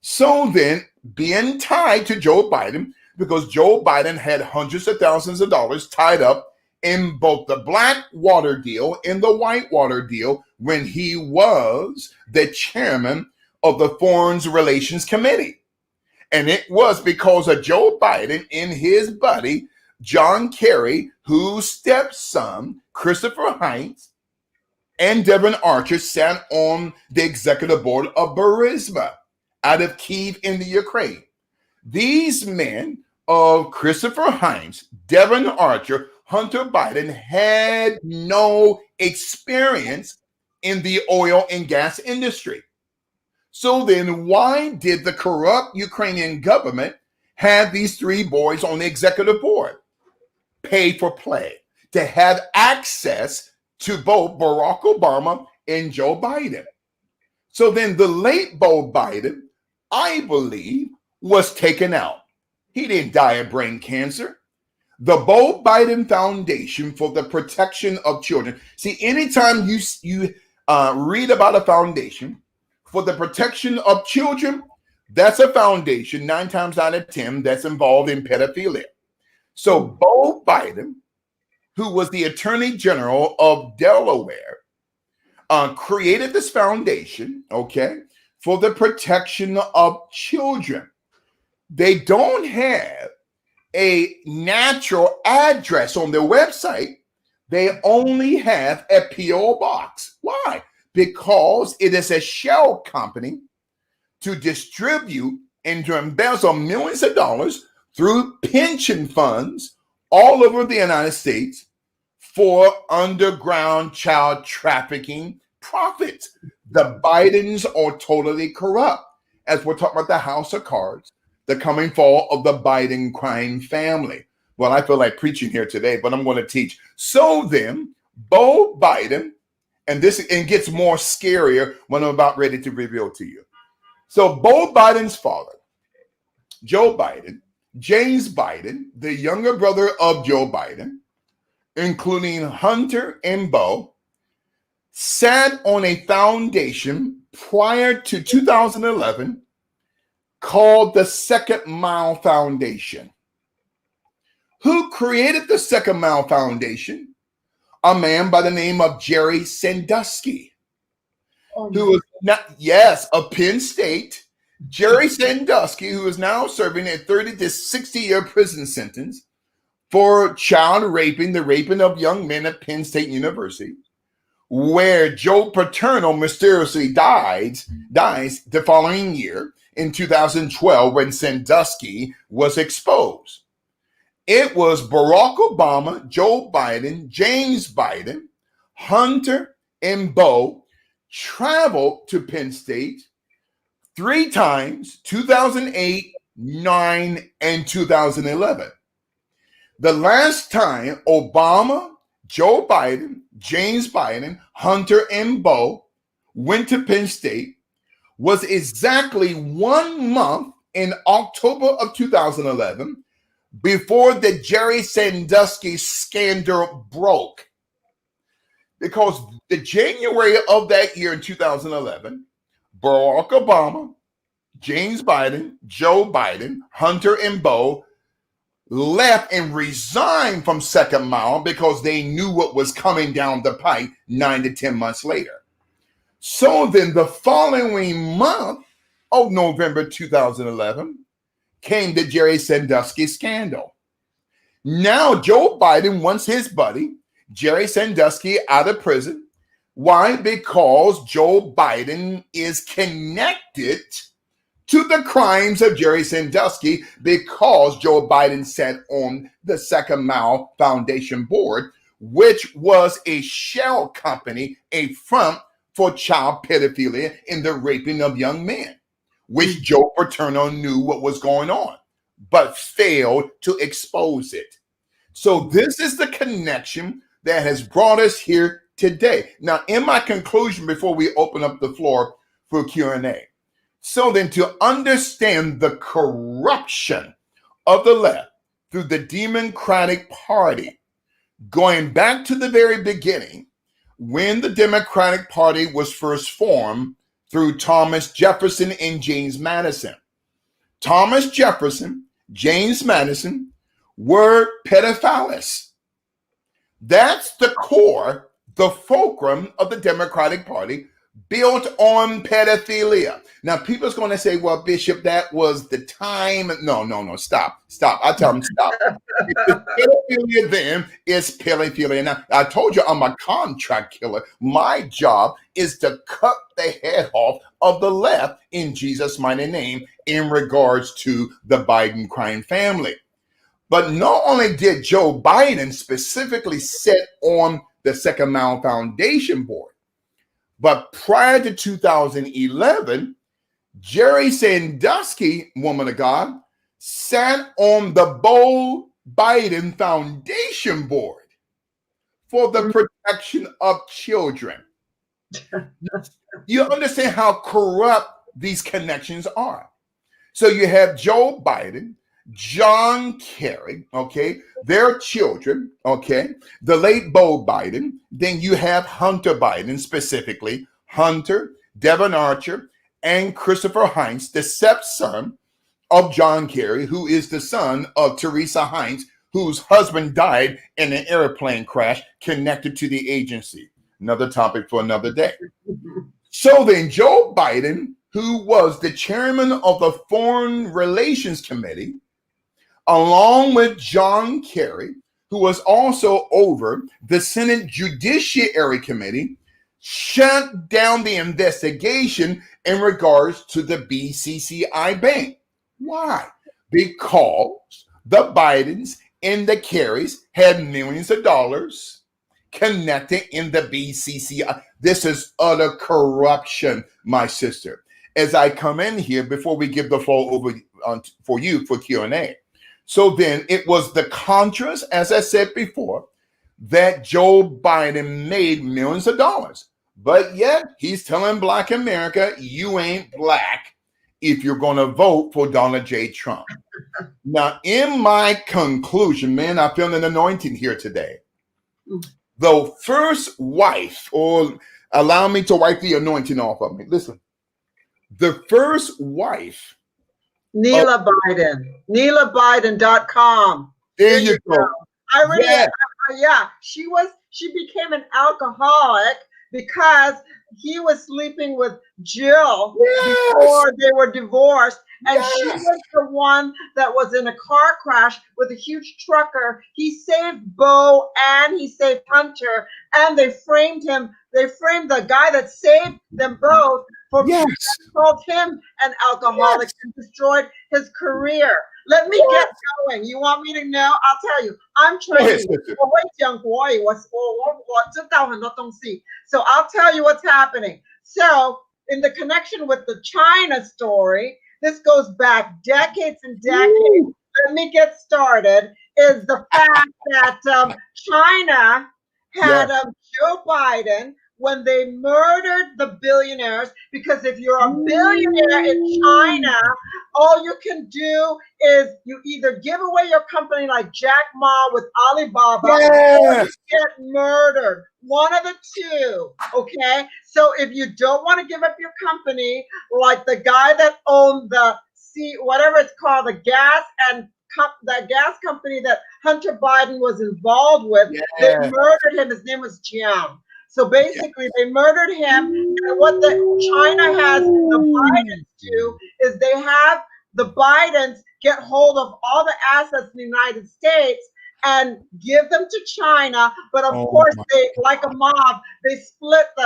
So then, being tied to Joe Biden, because Joe Biden had hundreds of thousands of dollars tied up in both the Blackwater deal and the Whitewater deal when he was the chairman of the Foreign Relations Committee. And it was because of Joe Biden and his buddy, John Kerry, whose stepson, Christopher Heinz, and Devon Archer sat on the executive board of Burisma out of Kyiv in the Ukraine. These men of Christopher Heinz, Devon Archer, Hunter Biden had no experience in the oil and gas industry. So then why did the corrupt Ukrainian government have these three boys on the executive board? Pay for play, to have access to both Barack Obama and Joe Biden. So then the late Beau Biden, I believe, was taken out. He didn't die of brain cancer. The Beau Biden Foundation for the Protection of Children. See, anytime you read about a foundation for the protection of children, That's a foundation, 9 times out of 10, that's involved in pedophilia. So Beau Biden, who was the Attorney General of Delaware, created this foundation, okay, for the protection of children. They don't have a natural address on their website. They only have a P.O. box. Why? Because it is a shell company to distribute and to embezzle millions of dollars through pension funds all over the United States for underground child trafficking profits. The Bidens are totally corrupt. As we're talking about the House of Cards, the coming fall of the Biden crime family. Well, I feel like preaching here today, but I'm going to teach. So then, Beau Biden, and gets more scarier when I'm about ready to reveal to you. So Beau Biden's father, Joe Biden, James Biden, the younger brother of Joe Biden, including Hunter and Beau, sat on a foundation prior to 2011 called the Second Mile Foundation. Who created the Second Mile Foundation? A man by the name of Jerry Sandusky, who was of Penn State. Jerry Sandusky, who is now serving a 30 to 60-year prison sentence for child raping, the raping of young men at Penn State University, where Joe Paterno mysteriously dies the following year in 2012 when Sandusky was exposed. It was Barack Obama, Joe Biden, James Biden, Hunter, and Beau traveled to Penn State 3 times, 2008, 9, and 2011. The last time Obama, Joe Biden, James Biden, Hunter, and Beau went to Penn State was exactly 1 month in October of 2011 before the Jerry Sandusky scandal broke. Because the January of that year in 2011, Barack Obama, James Biden, Joe Biden, Hunter, and Beau left and resigned from Second Mile because they knew what was coming down the pipe 9 to 10 months later. So then the following month of November 2011 came the Jerry Sandusky scandal. Now Joe Biden wants his buddy, Jerry Sandusky, out of prison. Why? Because Joe Biden is connected to the crimes of Jerry Sandusky because Joe Biden sat on the Second Mile Foundation board, which was a shell company, a front for child pedophilia and the raping of young men, which Joe Paterno knew what was going on, but failed to expose it. So this is the connection that has brought us here today. Now, in my conclusion, before we open up the floor for Q&A, so then to understand the corruption of the left through the Democratic Party, going back to the very beginning, when the Democratic Party was first formed through Thomas Jefferson and James Madison. Thomas Jefferson, James Madison were pedophiles. That's the core, the fulcrum of the Democratic Party, built on pedophilia. Now, people's going to say, well, Bishop, that was the time. No, stop. I tell them, stop. Pedophilia then is pedophilia. Now, I told you I'm a contract killer. My job is to cut the head off of the left in Jesus' mighty name in regards to the Biden crime family. But not only did Joe Biden specifically sit on the Second Mile Foundation board, but prior to 2011, Jerry Sandusky, woman of God, sat on the Beau Biden Foundation board for the protection of children. You understand how corrupt these connections are. So you have Joe Biden, John Kerry, okay, their children, okay, the late Beau Biden. Then you have Hunter Biden, specifically Hunter, Devon Archer, and Christopher Heinz, the stepson of John Kerry, who is the son of Teresa Heinz, whose husband died in an airplane crash connected to the agency. Another topic for another day. So then Joe Biden, who was the chairman of the Foreign Relations Committee, along with John Kerry, who was also over the Senate Judiciary Committee, shut down the investigation in regards to the BCCI bank. Why? Because the Bidens and the Kerrys had millions of dollars connected in the BCCI. This is utter corruption, my sister. As I come in here, before we give the floor over for you for Q&A. So then it was the Contras, as I said before, that Joe Biden made millions of dollars. But yet he's telling Black America, you ain't black if you're going to vote for Donald J. Trump. Now, in my conclusion, man, I feel an anointing here today. The first wife, or allow me to wipe the anointing off of me. Listen, the first wife. Neela Biden. NeelaBiden.com. There you go. I really, yeah, she became an alcoholic because he was sleeping with Jill before they were divorced. And she was the one that was in a car crash with a huge trucker. He saved Bo and he saved Hunter, and they framed him. They framed the guy that saved them both for called him an alcoholic and destroyed his career. Let me get going. You want me to know? I'll tell you. I'm Chinese. So I'll tell you what's happening. So in the connection with the China story, this goes back decades and decades. Let me get started. Is the fact that China had Joe Biden when they murdered the billionaires, because if you're a billionaire in China, all you can do is you either give away your company like Jack Ma with Alibaba, or you get murdered. One of the two, okay? So if you don't want to give up your company, like the guy that owned the whatever it's called, the gas company that Hunter Biden was involved with, they murdered him. His name was Jiang. So basically, they murdered him. And what China has the Bidens do is they have the Bidens get hold of all the assets in the United States and give them to China. But of course, they, like a mob, they split the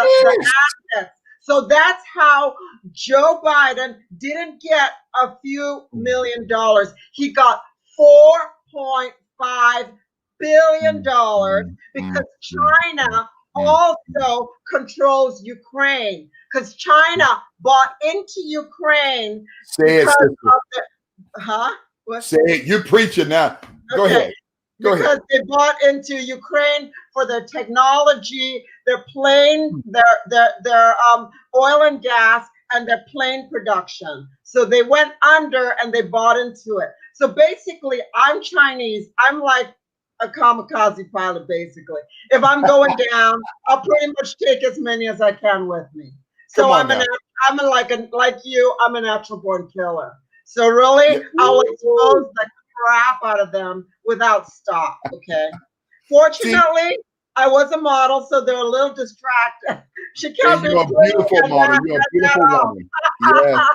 assets. So that's how Joe Biden didn't get a few $1 million. He got $4.5 billion because China also controls Ukraine, because China bought into Ukraine. Say because it, of the, What? Say it. You're preaching now. Go ahead. Because they bought into Ukraine for their technology, their plane, their oil and gas, and their plane production. So they went under and they bought into it. So basically, I'm Chinese. I'm like a kamikaze pilot, basically. If I'm going down, I'll pretty much take as many as I can with me. So like you, I'm a natural born killer. So really, I'll expose the crap out of them without stop. Okay. Fortunately, I was a model, so they're a little distracted. She can't be a beautiful model. You're a beautiful woman. Yeah.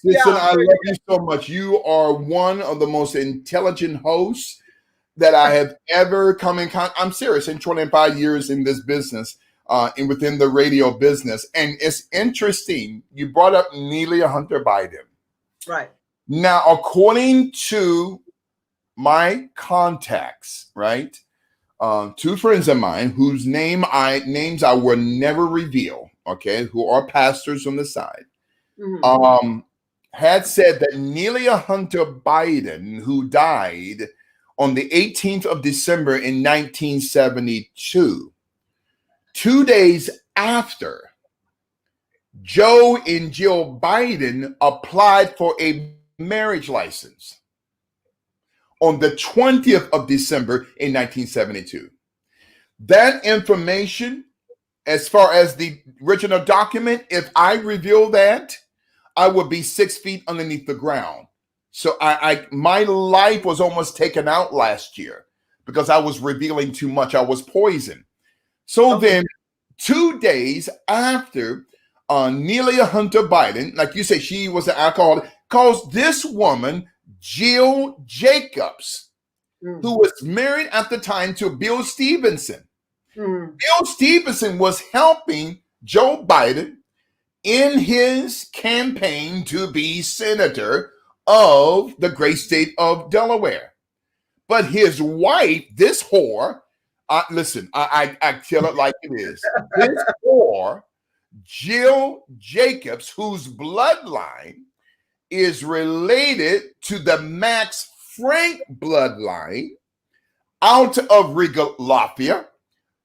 Listen, I love you so much. You are one of the most intelligent hosts that I have ever come in contact. I'm serious. In 25 years in this business, and within the radio business, and it's interesting. You brought up Nelia Hunter Biden, right? Now, according to my contacts, right, two friends of mine whose names I will never reveal, okay, who are pastors on the side, had said that Nelia Hunter Biden, who died on the 18th of December in 1972, 2 days after Joe and Jill Biden applied for a marriage license on the 20th of December in 1972. That information, as far as the original document, if I reveal that, I would be 6 feet underneath the ground. So my life was almost taken out last year because I was revealing too much. I was poisoned. So then 2 days after Nelia Hunter Biden, like you say, she was an alcoholic, calls this woman, Jill Jacobs, who was married at the time to Bill Stevenson. Bill Stevenson was helping Joe Biden in his campaign to be senator of the great state of Delaware. But his wife, this whore, listen, I tell it like it is. This whore, Jill Jacobs, whose bloodline is related to the Max Frank bloodline out of Riga, Latvia.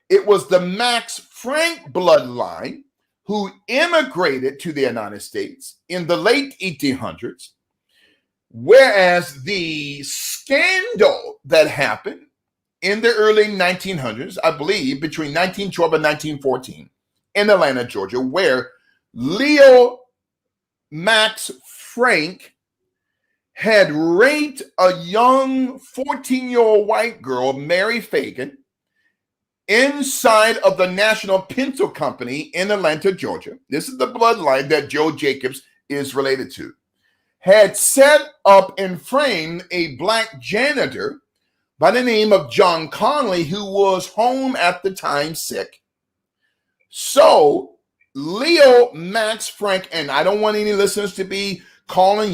It was the Max Frank bloodline who immigrated to the United States in the late 1800s, whereas the scandal that happened in the early 1900s, I believe between 1912 and 1914 in Atlanta, Georgia, where Leo Max Frank had raped a young 14-year-old white girl, Mary Fagan, inside of the National Pencil Company in Atlanta, Georgia. This is the bloodline that Joe Jacobs is related to. Had set up and framed a black janitor by the name of John Conley, who was home at the time sick. So Leo Max Frank, and I don't want any listeners to be calling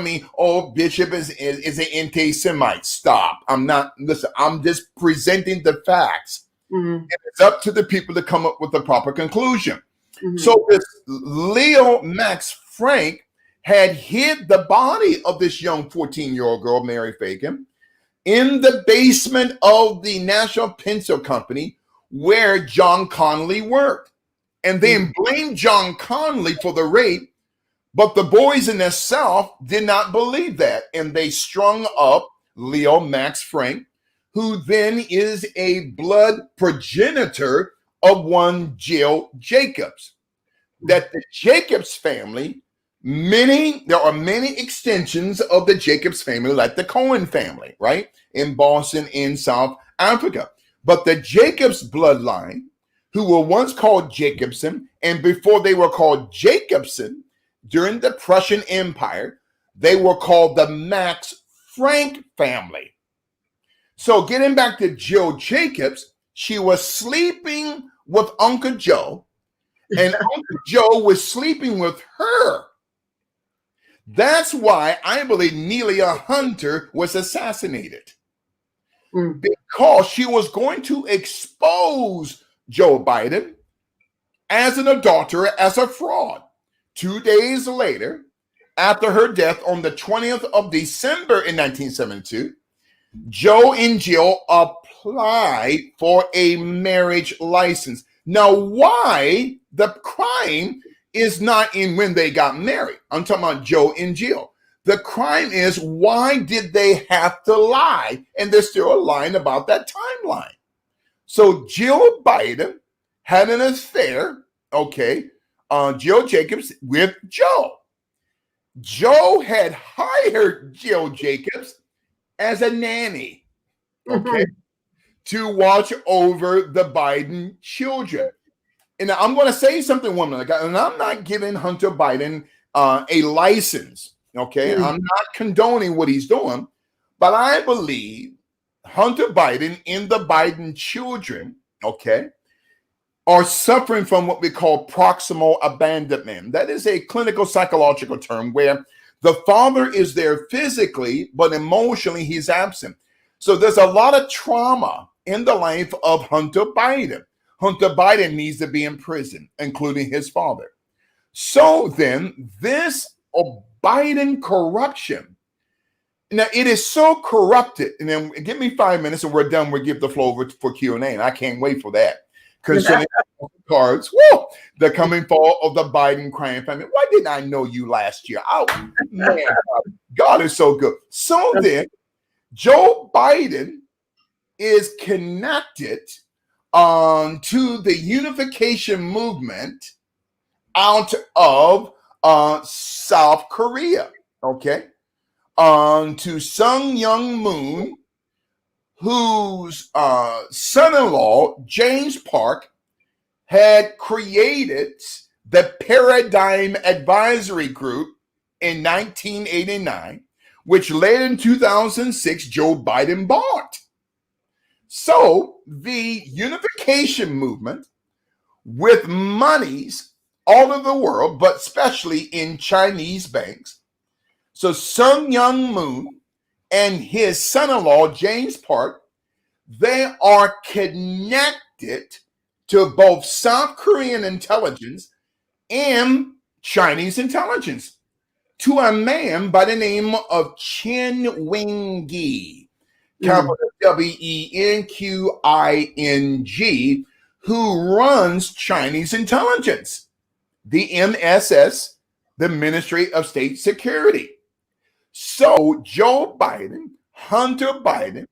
me, oh, Bishop is an anti-Semite. Stop. I'm not, listen, I'm just presenting the facts. And it's up to the people to come up with the proper conclusion. So this Leo Max Frank had hid the body of this young 14-year-old girl, Mary Fagan, in the basement of the National Pencil Company where John Conley worked. And then blamed John Conley for the rape, but the boys in the South did not believe that. And they strung up Leo Max Frank, who then is a blood progenitor of one Jill Jacobs. That the Jacobs family, there are many extensions of the Jacobs family, like the Cohn family, right? In Boston, in South Africa. But the Jacobs bloodline, who were once called Jacobson, and before they were called Jacobson, during the Prussian Empire, they were called the Max Frank family. So getting back to Jill Jacobs, she was sleeping with Uncle Joe, and Uncle Joe was sleeping with her. That's why I believe Nelia Hunter was assassinated. Because she was going to expose Joe Biden as an adulterer, as a fraud. 2 days later, after her death on the 20th of December in 1972, Joe and Jill applied for a marriage license. Now, why the crime is not in when they got married? I'm talking about Joe and Jill. The crime is, why did they have to lie? And they're still lying about that timeline. So Jill Biden had an affair, Jill Jacobs with Joe. Joe had hired Jill Jacobs as a nanny, to watch over the Biden children. And I'm going to say something, woman, and I'm not giving Hunter Biden a license, I'm not condoning what he's doing, but I believe Hunter Biden and the Biden children, are suffering from what we call proximal abandonment. That is a clinical psychological term where the father is there physically, but emotionally he's absent. So there's a lot of trauma in the life of Hunter Biden. Hunter Biden needs to be in prison, including his father. So then this Biden corruption, now it is so corrupted, and then give me 5 minutes and we're done. We'll give the floor over for Q&A, and I can't wait for that. Concerning cards, the coming fall of the Biden crime family. Why didn't I know you last year? Oh, man, God is so good. So then, Joe Biden is connected to the unification movement out of South Korea. Okay. To Sung Young Moon, whose son-in-law, James Park, had created the Paradigm Advisory Group in 1989, which later in 2006, Joe Biden bought. So the unification movement, with monies all over the world, but especially in Chinese banks. So Sung Young Moon and his son-in-law, James Park, they are connected to both South Korean intelligence and Chinese intelligence, to a man by the name of Chen Wing-gi, capital Wenqing, who runs Chinese intelligence, the MSS, the Ministry of State Security. So Joe Biden, Hunter Biden,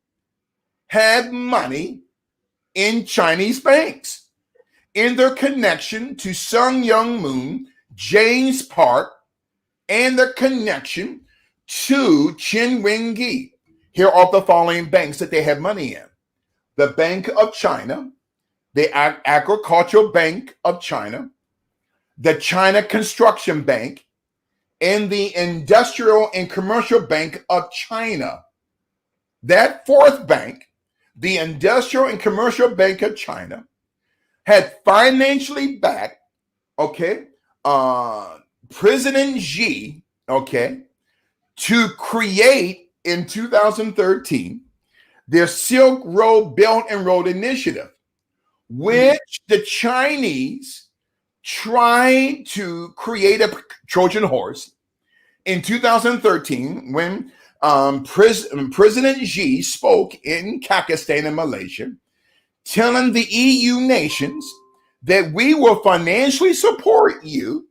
had money in Chinese banks in their connection to Sung Young Moon, James Park, and their connection to Chen Wing-gi. Here are the following banks that they had money in: the Bank of China, the Agricultural Bank of China, the China Construction Bank, and the Industrial and Commercial Bank of China. That fourth bank, the Industrial and Commercial Bank of China, had financially backed, President Xi, to create in 2013 their Silk Road Belt and Road Initiative, which the Chinese tried to create a Trojan horse in 2013 when President Xi spoke in Pakistan and Malaysia, telling the EU nations that we will financially support you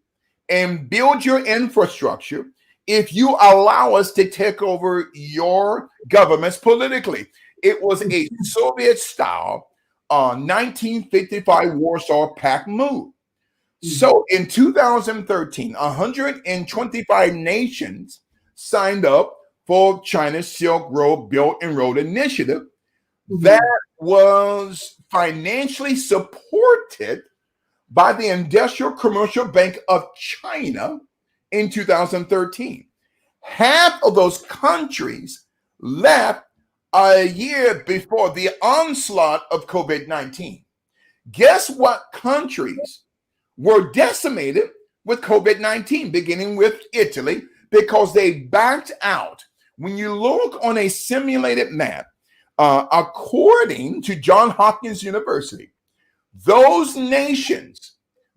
and build your infrastructure if you allow us to take over your governments politically. It was a Soviet-style 1955 Warsaw Pact move. So in 2013, 125 nations signed up for China's Silk Road Belt and Road Initiative that was financially supported by the Industrial Commercial Bank of China in 2013. Half of those countries left a year before the onslaught of COVID-19. Guess what countries were decimated with COVID-19, beginning with Italy, because they backed out. When you look on a simulated map, according to Johns Hopkins University, those nations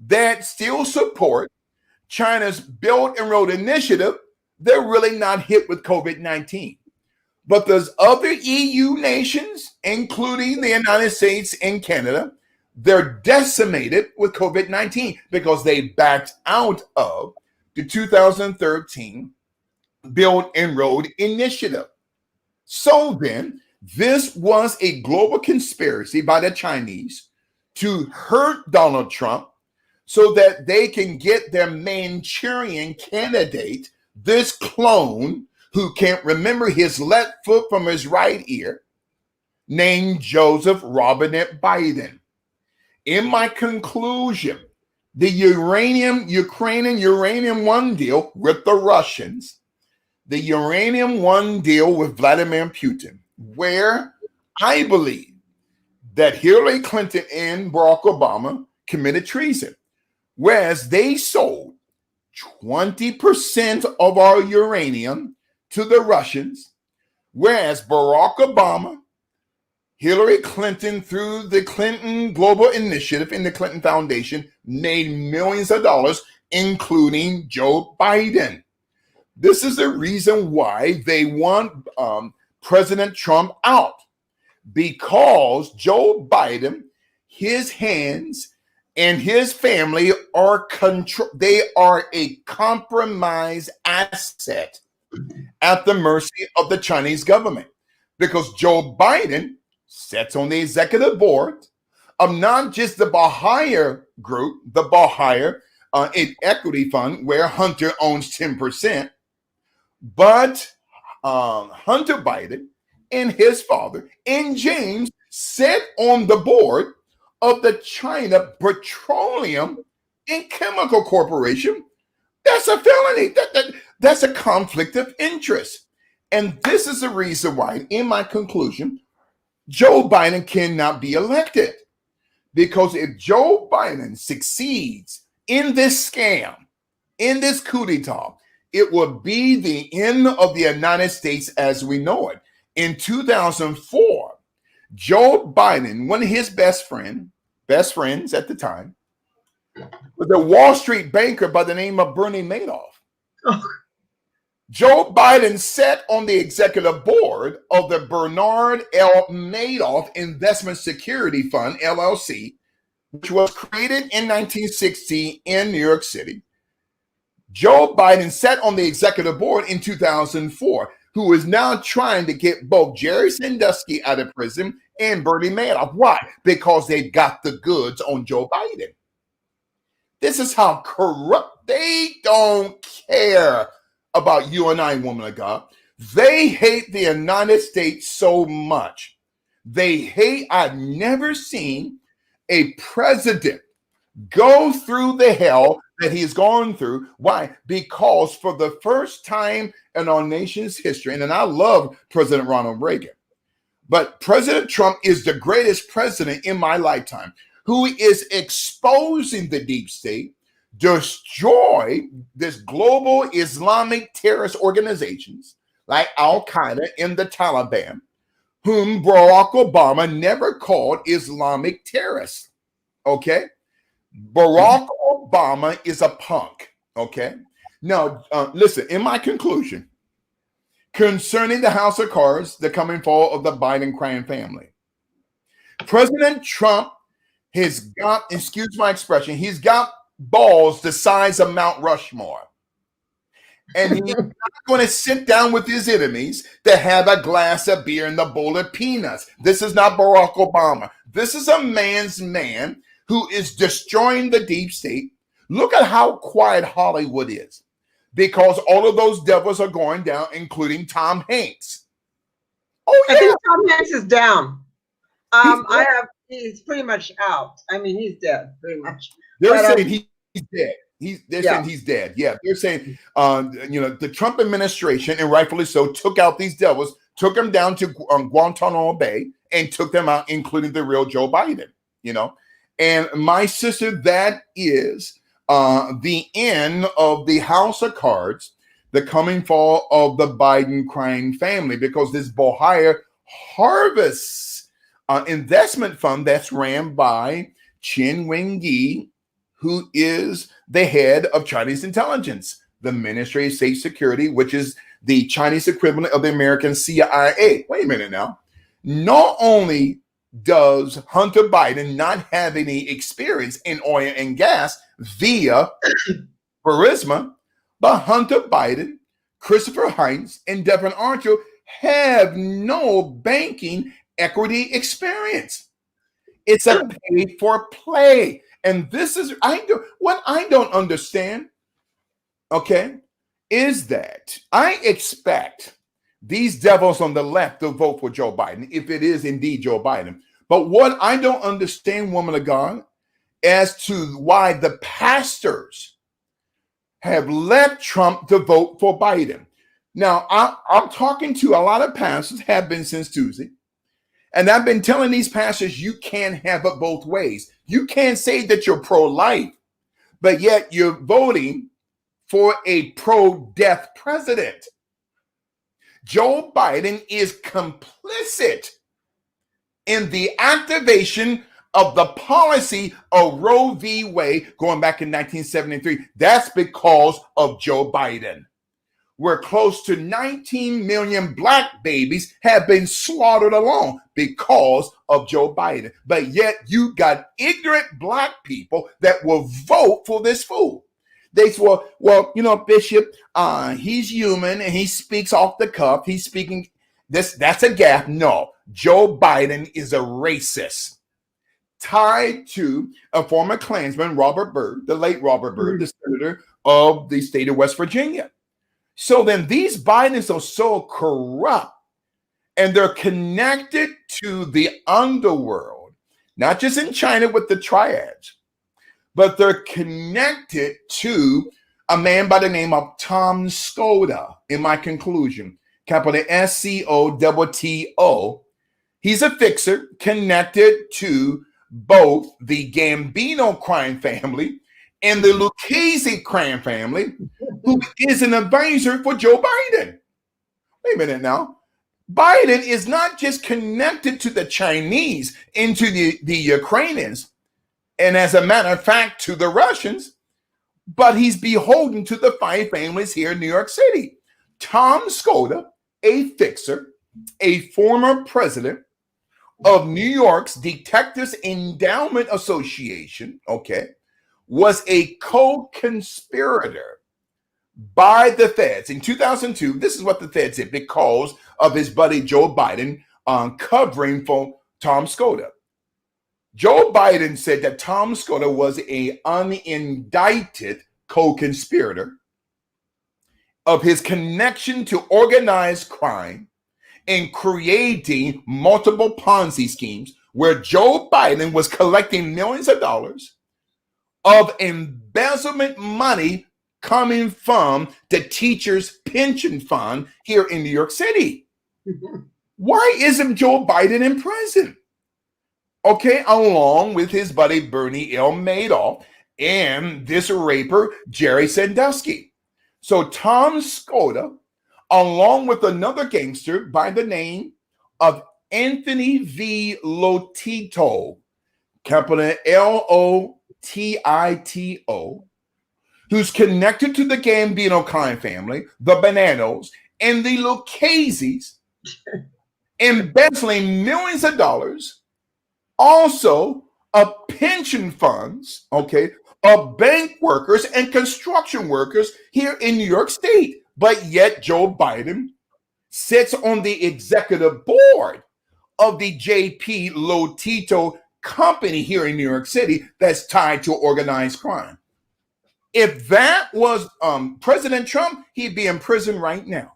that still support China's Belt and Road Initiative, they're really not hit with COVID-19. But there's other EU nations, including the United States and Canada, they're decimated with COVID-19 because they backed out of the 2013 Belt and Road Initiative. So then, this was a global conspiracy by the Chinese to hurt Donald Trump so that they can get their Manchurian candidate, this clone who can't remember his left foot from his right ear, named Joseph Robinette Biden. In my conclusion, the Ukrainian Uranium One deal with the Russians, the Uranium One deal with Vladimir Putin, where I believe that Hillary Clinton and Barack Obama committed treason, whereas they sold 20% of our uranium to the Russians, whereas Barack Obama, Hillary Clinton, through the Clinton Global Initiative and the Clinton Foundation, made millions of dollars, including Joe Biden. This is the reason why they want President Trump out, because Joe Biden, his hands and his family are they are a compromised asset at the mercy of the Chinese government, because Joe Biden sits on the executive board of not just the Baha'i group, the Baha'i an equity fund where Hunter owns 10%, but Hunter Biden and his father and James sit on the board of the China Petroleum and Chemical Corporation. That's a felony. That's a conflict of interest. And this is the reason why, in my conclusion, Joe Biden cannot be elected. Because if Joe Biden succeeds in this scam, in this coup d'etat, it will be the end of the United States as we know it. In 2004, Joe Biden, one of his best friends at the time, was a Wall Street banker by the name of Bernie Madoff. Oh. Joe Biden sat on the executive board of the Bernard L. Madoff Investment Security Fund, LLC, which was created in 1960 in New York City. Joe Biden sat on the executive board in 2004, who is now trying to get both Jerry Sandusky out of prison and Bernie Madoff. Why? Because they got the goods on Joe Biden. This is how corrupt. They don't care about you and I, woman of God. They hate the United States so much. I've never seen a president go through the hell that he's gone through. Why? Because for the first time in our nation's history, and I love President Ronald Reagan, but President Trump is the greatest president in my lifetime, who is exposing the deep state, destroy this global Islamic terrorist organizations like Al-Qaeda and the Taliban, whom Barack Obama never called Islamic terrorists. Okay? Barack Obama is a punk. Okay? Now, listen, in my conclusion, concerning the House of Cards, the coming fall of the Biden crime family, President Trump has got, excuse my expression, he's got balls the size of Mount Rushmore. And he's not going to sit down with his enemies to have a glass of beer and a bowl of peanuts. This is not Barack Obama. This is a man's man who is destroying the deep state. Look at how quiet Hollywood is, because all of those devils are going down, including Hanks. Oh, yeah. I think Tom Hanks is down. He's pretty much out. I mean, he's dead, pretty much. They're saying he's dead. They're saying he's dead. Yeah, they're saying, the Trump administration, and rightfully so, took out these devils, took them down to Guantanamo Bay, and took them out, including the real Joe Biden. And my sister, that is the end of the House of Cards, the coming fall of the Biden crime family, because this Bohia Harvest investment fund that's ran by Chen Wengyi, who is the head of Chinese intelligence, the Ministry of State Security, which is the Chinese equivalent of the American CIA. Wait a minute now. Not only does Hunter Biden not have any experience in oil and gas via Burisma, but Hunter Biden, Christopher Heinz, and Devin Archer have no banking equity experience. It's a pay for play. And this is what I don't understand, okay, is that I expect these devils on the left to vote for Joe Biden, if it is indeed Joe Biden. But what I don't understand, woman of God, as to why the pastors have left Trump to vote for Biden. Now, I'm talking to a lot of pastors, have been since Tuesday. And I've been telling these pastors, you can't have it both ways. You can't say that you're pro-life, but yet you're voting for a pro-death president. Joe Biden is complicit in the activation of the policy of Roe v. Wade going back in 1973. That's because of Joe Biden, where close to 19 million black babies have been slaughtered alone because of Joe Biden. But yet you got ignorant black people that will vote for this fool. They say, well, Bishop, he's human and he speaks off the cuff. He's speaking this. That's a gap. No, Joe Biden is a racist. tied to a former Klansman, Robert Byrd, the late Robert Byrd, the senator of the state of West Virginia. So then these Bidens are so corrupt, and they're connected to the underworld, not just in China with the triads, but they're connected to a man by the name of Tom Skoda, in my conclusion, capital SCOTTO. He's a fixer connected to both the Gambino crime family and the Lucchese crime family, who is an advisor for Joe Biden. Wait a minute now. Biden is not just connected to the Chinese and to the Ukrainians, and as a matter of fact, to the Russians, but he's beholden to the five families here in New York City. Tom Skoda, a fixer, a former president of New York's Detectives Endowment Association, was a co-conspirator by the feds. In 2002, this is what the feds did because of his buddy Joe Biden covering for Tom Skoda. Joe Biden said that Tom Skoda was an unindicted co-conspirator of his connection to organized crime and creating multiple Ponzi schemes where Joe Biden was collecting millions of dollars of embezzlement money coming from the teachers' pension fund here in New York City. Why isn't Joe Biden in prison? Along with his buddy Bernie L. Madoff and this raper, Jerry Sandusky. So Tom Skoda, along with another gangster by the name of Anthony V. Lotito, capital Lotito, who's connected to the Gambino crime family, the Bananos, and the Lucchese's, embezzling millions of dollars, also of pension funds, of bank workers and construction workers here in New York State. But yet Joe Biden sits on the executive board of the JP Lotito company here in New York City that's tied to organized crime. If that was President Trump, he'd be in prison right now.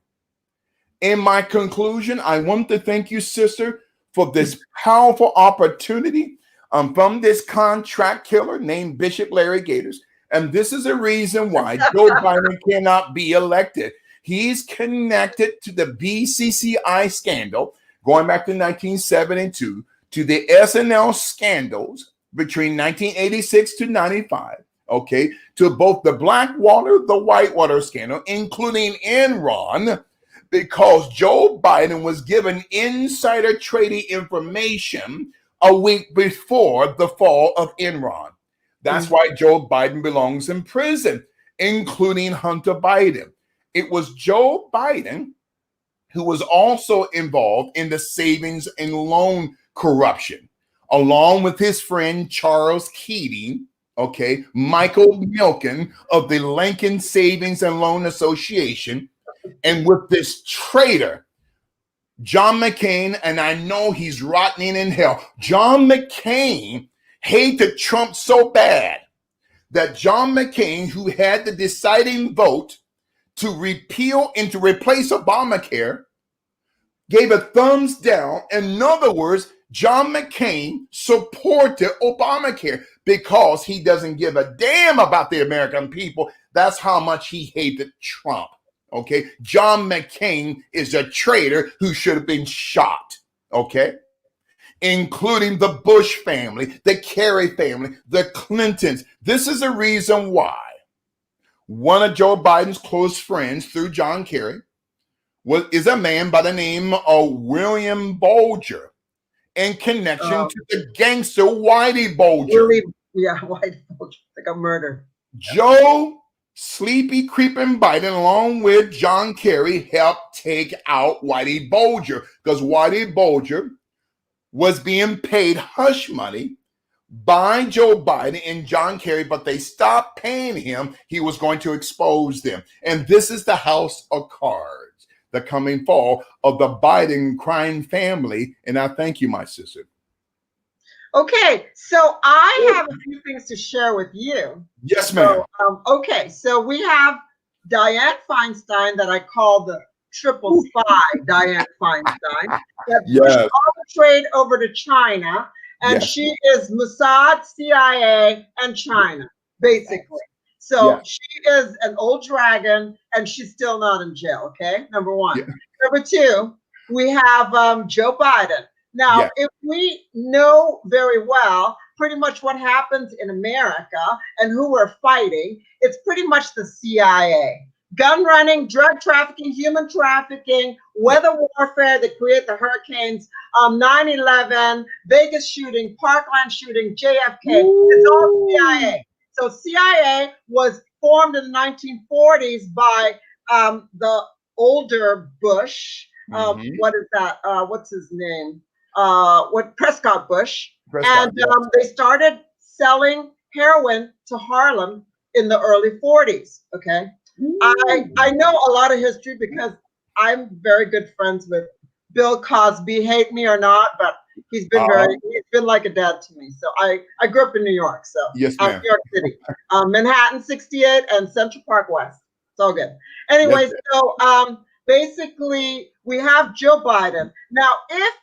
In my conclusion, I want to thank you, sister, for this powerful opportunity from this contract killer named Bishop Larry Gaiters. And this is a reason why Joe Biden cannot be elected. He's connected to the BCCI scandal going back to 1972, to the SNL scandals between 1986 to 95, to both the Blackwater, the Whitewater scandal, including Enron, because Joe Biden was given insider trading information a week before the fall of Enron. That's why Joe Biden belongs in prison, including Hunter Biden. It was Joe Biden who was also involved in the savings and loan corruption, along with his friend Charles Keating, Michael Milken of the Lincoln Savings and Loan Association, and with this traitor, John McCain, and I know he's rotting in hell. John McCain hated Trump so bad that John McCain, who had the deciding vote to repeal and to replace Obamacare, gave a thumbs down. In other words, John McCain supported Obamacare because he doesn't give a damn about the American people. That's how much he hated Trump. John McCain is a traitor who should have been shot. Including the Bush family, the Kerry family, the Clintons. This is the reason why one of Joe Biden's close friends through John Kerry is a man by the name of William Bulger, in connection to the gangster Whitey Bulger. Whitey Bulger, like a murder. Joe Sleepy Creeping Biden, along with John Kerry, helped take out Whitey Bulger because Whitey Bulger was being paid hush money by Joe Biden and John Kerry, but they stopped paying him. He was going to expose them. And this is the house of cards, the coming fall of the Biden crime family. And I thank you, my sister. Okay, so I have a few things to share with you. Yes, ma'am. So, okay, so we have Dianne Feinstein that I call the triple spy, Dianne Feinstein, that pushed Yes. all the trade over to China, and Yes. she is Mossad, CIA, and China, basically. So Yes. she is an old dragon, and she's still not in jail. Okay, number one. Yeah. Number two, we have Joe Biden. Now, Yes. if we know very well pretty much what happens in America and who we're fighting, it's pretty much the CIA. Gun running, drug trafficking, human trafficking, weather warfare that create the hurricanes, 9/11, Vegas shooting, Parkland shooting, JFK. It's all CIA. So CIA was formed in the 1940s by the older Bush. What is that? What's his name? What Prescott Bush, Prescott, and yes. they started selling heroin to Harlem in the early 40s. Okay, I know a lot of history because I'm very good friends with Bill Cosby. Hate me or not, but he's been like a dad to me. So I grew up in New York, so Yes, ma'am. New York City, Manhattan 68 and Central Park West. It's all good. Anyways, Yes, so basically we have Joe Biden now. If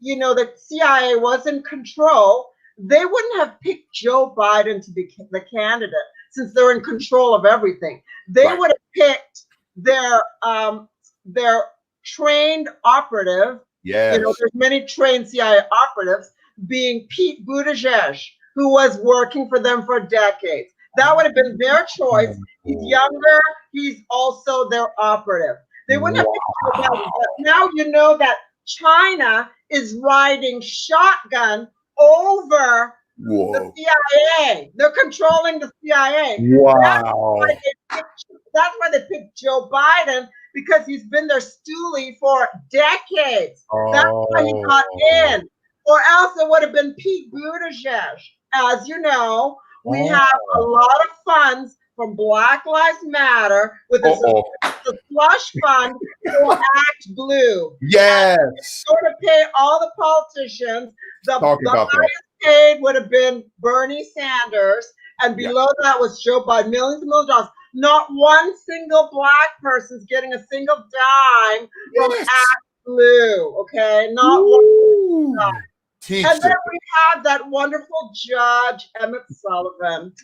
the CIA was in control, they wouldn't have picked Joe Biden to be the candidate since they're in control of everything. They would have picked their trained operative. Yes. There's many trained CIA operatives, being Pete Buttigieg, who was working for them for decades. That would have been their choice. He's younger. He's also their operative. They wouldn't have picked Joe Biden. But now you know that China is riding shotgun over the CIA. They're controlling the CIA. Wow. That's why they picked Joe Biden, because he's been their stoolie for decades. That's why he got in. Or else it would have been Pete Buttigieg. As you know, we have a lot of funds from Black Lives Matter with the slush fund for Act Blue. Yes. Going to pay all the politicians. The highest paid would have been Bernie Sanders, and below that was Joe Biden, millions and millions of dollars. Not one single Black person's getting a single dime from Act Blue. Okay, not one dime. And then we have that wonderful judge, Emmett Sullivan.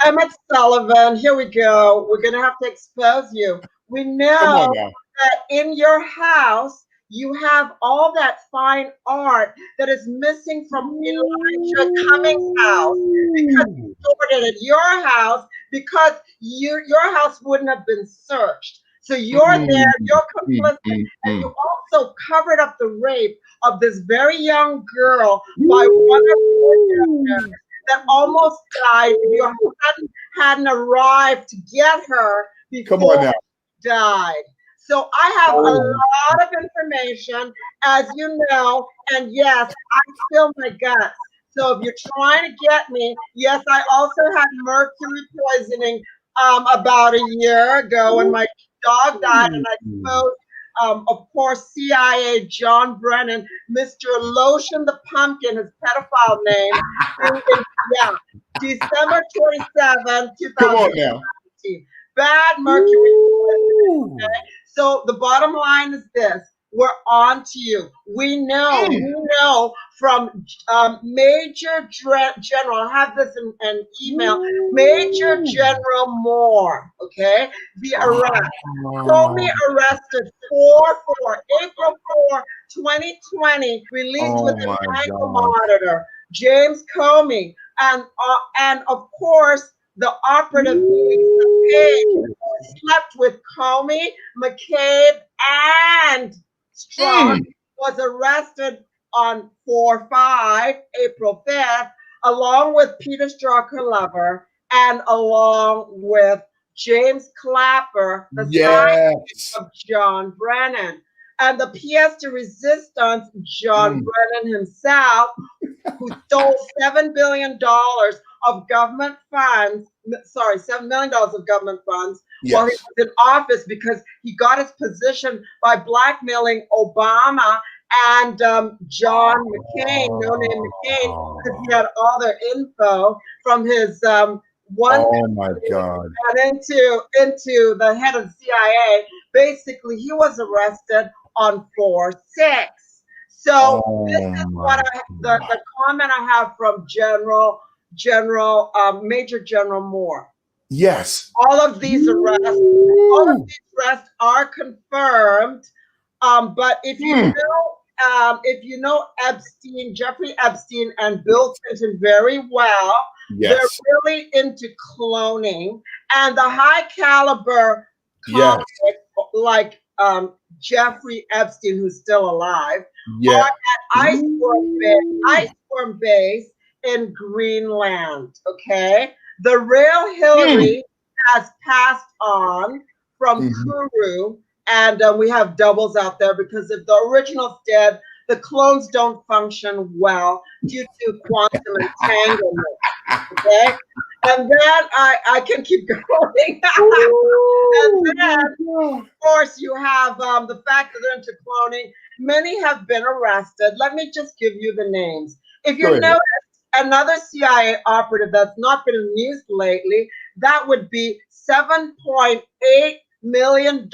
Emmett Sullivan, here we go. We're going to have to expose you. We know that in your house, you have all that fine art that is missing from Elijah Cummings' house, because you stored it at your house, because your house wouldn't have been searched. So you're there, you're complicit, and you also covered up the rape of this very young girl by one of your ancestors that almost died if your husband hadn't arrived to get her before she died. So I have a lot of information, as you know, and yes, I spill my guts. So if you're trying to get me, yes, I also had mercury poisoning about a year ago when my dog died, and I exposed, of course, CIA John Brennan, Mr. Lotion the Pumpkin, his pedophile name. December 27, 2019. Bad mercury poisoning. Okay? So the bottom line is this. We're on to you. We know from Major General, I have this in an email, Major General Moore, okay? The arrest. Comey arrested April 4, 2020, released with an ankle monitor. James Comey, and of course, the operative Lisa Page, slept with Comey, McCabe, and Strong, was arrested on 4/5, April 5th, along with Peter Strzok, and along with James Clapper, the sidekick of John Brennan. And the pièce de résistance, John Brennan himself, who stole $7 billion of government funds, $7 million of government funds while he was in office, because he got his position by blackmailing Obama and John McCain, no name McCain, because he had all their info from his one Oh my God. and into the head of the CIA. Basically, he was arrested on 4/6. So this is what the comment I have from Major General Moore. Yes. All of these arrests are confirmed. But if you know Epstein, Jeffrey Epstein, and Bill Clinton very well, yes, they're really into cloning, and the high caliber yes, like Jeffrey Epstein, who's still alive, yeah, are at iceberg base in Greenland. Okay, the real Hillary has passed on from Kuru, and we have doubles out there because if the original's dead, the clones don't function well due to quantum entanglement. Okay, and then I can keep going. And then, of course, you have the fact that they're into cloning. Many have been arrested. Let me just give you the names. If you notice another CIA operative that's not been in the news lately, that would be $7.8 million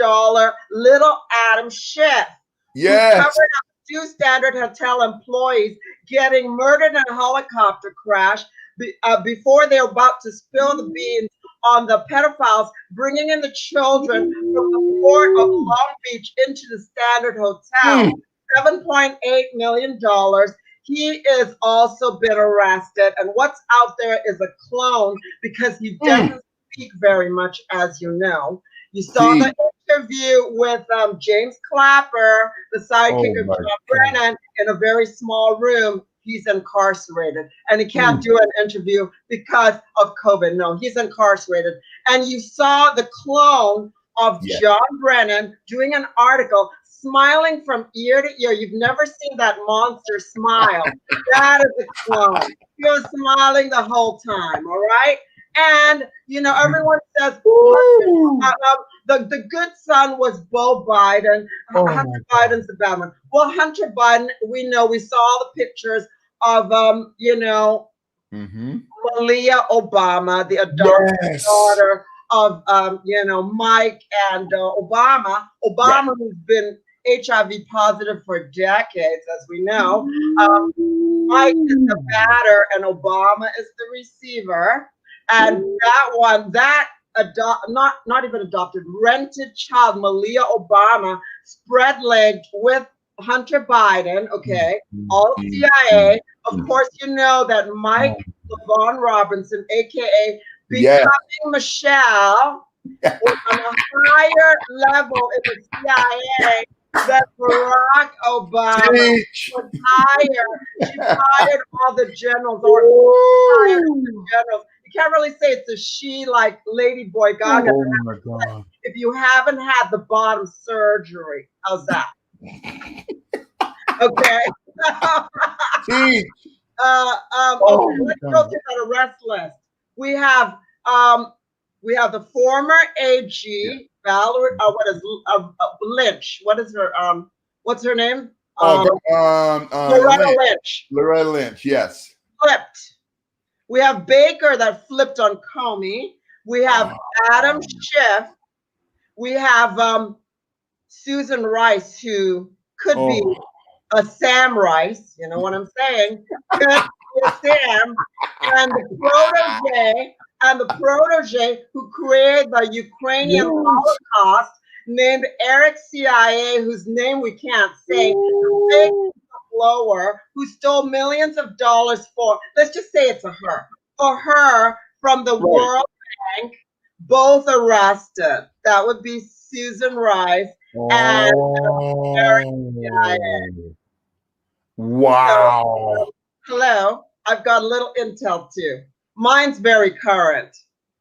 little Adam Schiff. yes, Who covered up 2 Standard Hotel employees getting murdered in a helicopter crash before they're about to spill the beans on the pedophiles bringing in the children from the port of Long Beach into the Standard Hotel. $7.8 million. He is also been arrested, and what's out there is a clone because he doesn't speak very much, as you know. You saw the interview with James Clapper, the sidekick of John Brennan, in a very small room. He's incarcerated, and he can't do an interview because of COVID. No, he's incarcerated. And you saw the clone of John Brennan doing an article, smiling from ear to ear. You've never seen that monster smile. That is a clone. He was smiling the whole time, all right? And, you know, everyone says, the good son was Beau Biden. Hunter Biden's the bad one. Well, Hunter Biden, we know, we saw the pictures of, Malia Obama, the adopted daughter of, Mike and Obama. Obama, who's been HIV positive for decades, as we know. Mike is the batter and Obama is the receiver. And not even adopted, rented child, Malia Obama, spread legged with Hunter Biden, okay, all CIA. Of course, you know that Mike LaVaughn Robinson, aka Becoming Michelle, was on a higher level in the CIA than Barack Obama was higher. She hired all the generals, or hired the generals. You can't really say it's a she like Lady Boy Gaga. Oh my God. If you haven't had the bottom surgery, how's that? Okay. Let's go to that arrest list. We have the former AG Valerie. Lynch. What is her? What's her name? Loretta Lynch. Loretta Lynch. Yes. Flipped. We have Baker that flipped on Comey. We have Adam Schiff. We have Susan Rice, who could be a Sam Rice. You know what I'm saying? Could be a Sam. And the protege who created the Ukrainian Holocaust, named Eric CIA, whose name we can't say. Big blower who stole millions of dollars for, let's just say it's her from the World Bank, both arrested. That would be Susan Rice and Eric CIA. Wow. So, hello, I've got a little intel too. Mine's very current.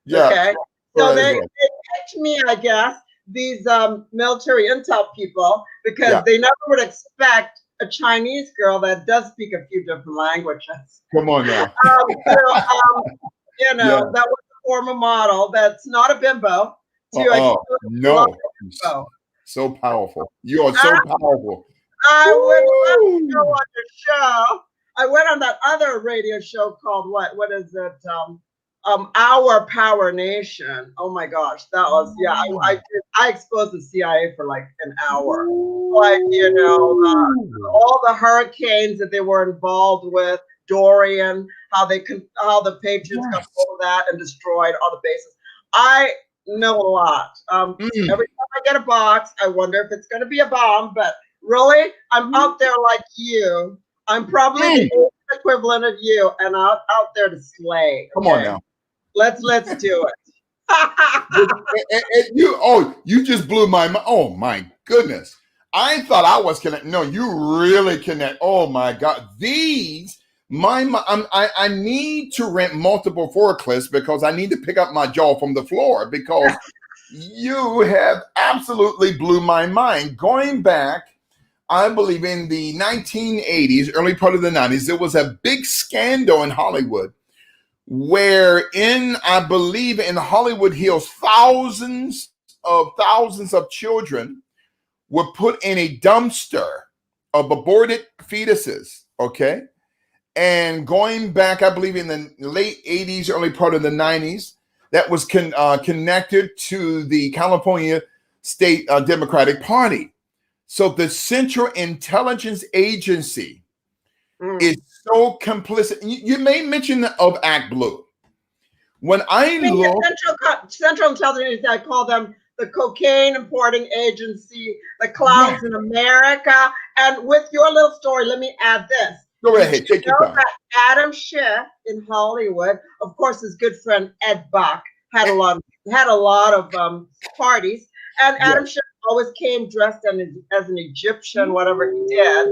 Yeah. Okay. So they picked me, I guess, these military intel people, because they never would expect a Chinese girl that does speak a few different languages. Come on now. That was a former model that's not a bimbo. No. So powerful. You are so powerful. I would love to go Ooh. on your show. I went on that other radio show called what? What is it? Our Power Nation. Oh my gosh, that was I exposed the CIA for like an hour. Like Ooh. all the hurricanes that they were involved with, Dorian, how the Patriots got Yes. hold of that and destroyed all the bases. I know a lot. Every time I get a box, I wonder if it's going to be a bomb. But really, I'm out there like you. I'm probably the Asian equivalent of you, and I'm out there to slay. Come on Okay, now. let's do it. You just blew my mind. Oh my goodness. I thought I was connected. No, you really connect. Oh my God. I need to rent multiple forklifts because I need to pick up my jaw from the floor because you have absolutely blew my mind. Going back, I believe in the 1980s, early part of the 90s, there was a big scandal in Hollywood wherein I believe in Hollywood Hills, thousands of children were put in a dumpster of aborted fetuses, okay? And going back, I believe in the late 80s, early part of the 90s, that was connected to the California State Democratic Party. So the Central Intelligence Agency is so complicit. You made mention of Act Blue. When I look, Central Intelligence, I call them the cocaine importing agency, the clowns in America. And with your little story, let me add this. Go ahead, take your time. That Adam Schiff in Hollywood, of course, his good friend Ed Buck had a lot of parties, and Adam Schiff always came dressed as an Egyptian, whatever he did.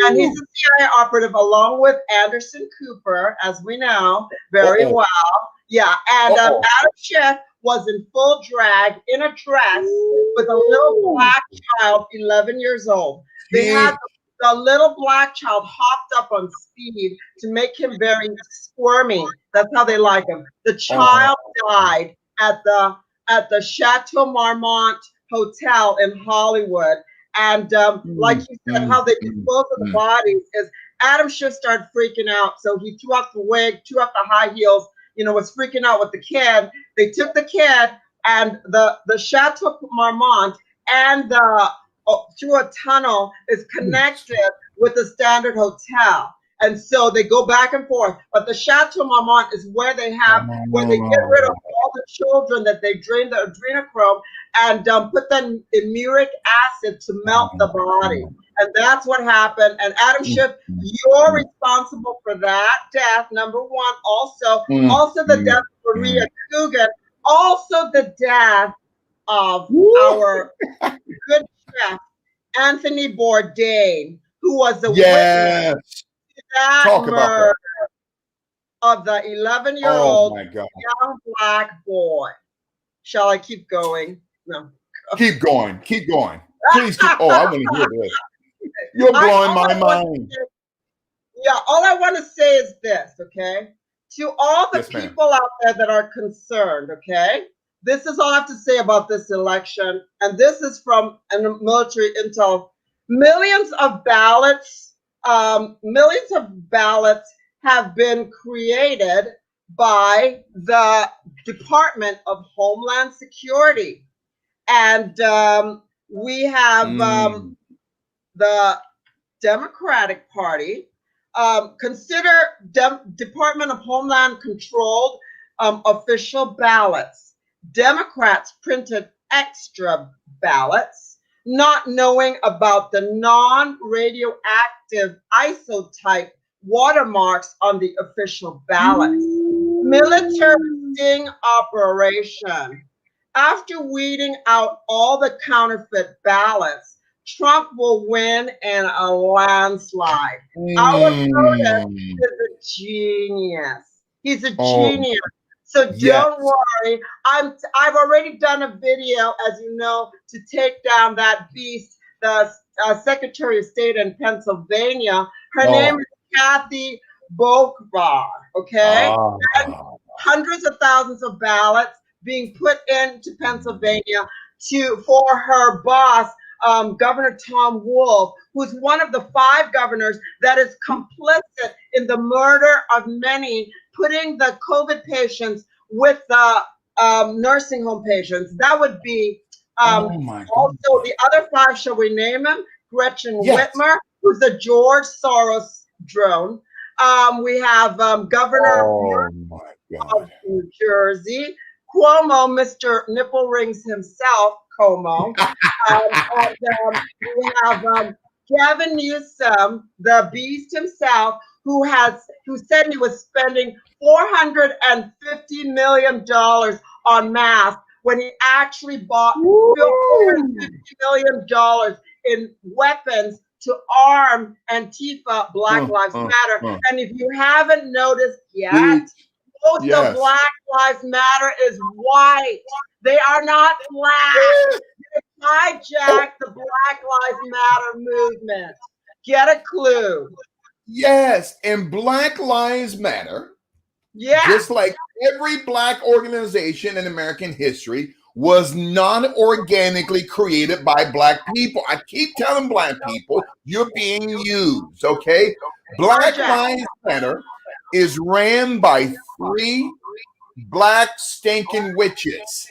And he's a CIA operative along with Anderson Cooper, as we know very well. Yeah, and Adam Schiff was in full drag in a dress with a little black child, 11 years old. They had the little black child hopped up on speed to make him very squirmy. That's how they like him. The child died at the Chateau Marmont Hotel in Hollywood. And like you said, how they dispose of the bodies is Adam Schiff started freaking out. So he threw out the wig, threw out the high heels, was freaking out with the kid. They took the kid and the Chateau Marmont and through a tunnel is connected with the Standard Hotel. And so they go back and forth. But the Chateau Marmont is where they get rid of all the children that they drain the adrenochrome and put them in muric acid to melt the body. And that's what happened. And Adam Schiff, you're responsible for that death, number one. Also the death of Maria Coogan. Also the death of our good chef, Anthony Bourdain, who was the witness to that murder of the 11-year-old young black boy. Shall I keep going? No. Keep going. Keep going. Please keep. I want to hear this. You're blowing my mind. All I want to say is this, okay? To all the people out there that are concerned, okay? This is all I have to say about this election. And this is from military intel. Millions of ballots have been created by the Department of Homeland Security. And we have the Democratic Party consider Department of Homeland controlled official ballots. Democrats printed extra ballots, not knowing about the non-radioactive isotype watermarks on the official ballots. Military sting operation. After weeding out all the counterfeit ballots, Trump will win in a landslide. Our president is a genius. He's a genius. So don't worry. I've already done a video, as you know, to take down that beast, the Secretary of State in Pennsylvania. Her name is Kathy Bokvar. Okay, and hundreds of thousands of ballots being put into Pennsylvania for her boss, Governor Tom Wolf, who's one of the 5 governors that is complicit in the murder of many, putting the COVID patients with the nursing home patients. That would be Oh my God. also the other 5. Shall we name them? Gretchen Yes. Whitmer, who's the George Soros drone. We have Governor Oh my God. of New Jersey, Cuomo, Mr. Nipple Rings himself, Como. We have Gavin Newsom, the beast himself, who said he was spending $450 million on masks when he actually bought $450 million in weapons to arm Antifa, Black Lives Matter. And if you haven't noticed yet, most of Black Lives Matter is white. They are not black. They hijacked the Black Lives Matter movement. Get a clue. Yes, and Black Lives Matter, just like every Black organization in American history, was not organically created by Black people. I keep telling Black people, you're being used, okay? Black Lives Matter is ran by 3 Black stinking witches.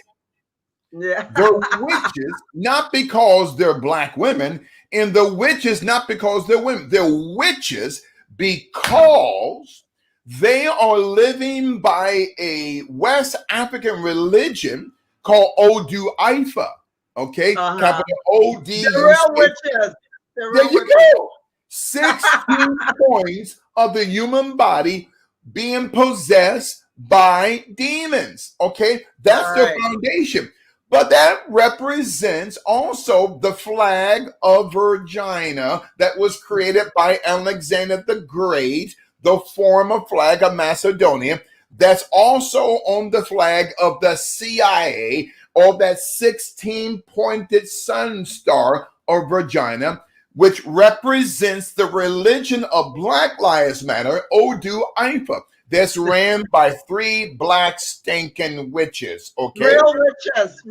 Yeah. They're witches, not because they're Black women, and the witches not because they're women. They're witches because they are living by a West African religion called Odu Ifa. Okay? Capital O-D. The real witches. There you go. 16 points of the human body being possessed by demons. Okay? That's their foundation. But that represents also the flag of Virginia that was created by Alexander the Great, the former flag of Macedonia. That's also on the flag of the CIA, or that 16-pointed sun star of Virginia, which represents the religion of Black Lives Matter, Odu Ifa. That's ran by 3 Black stinking witches. Okay, real witches.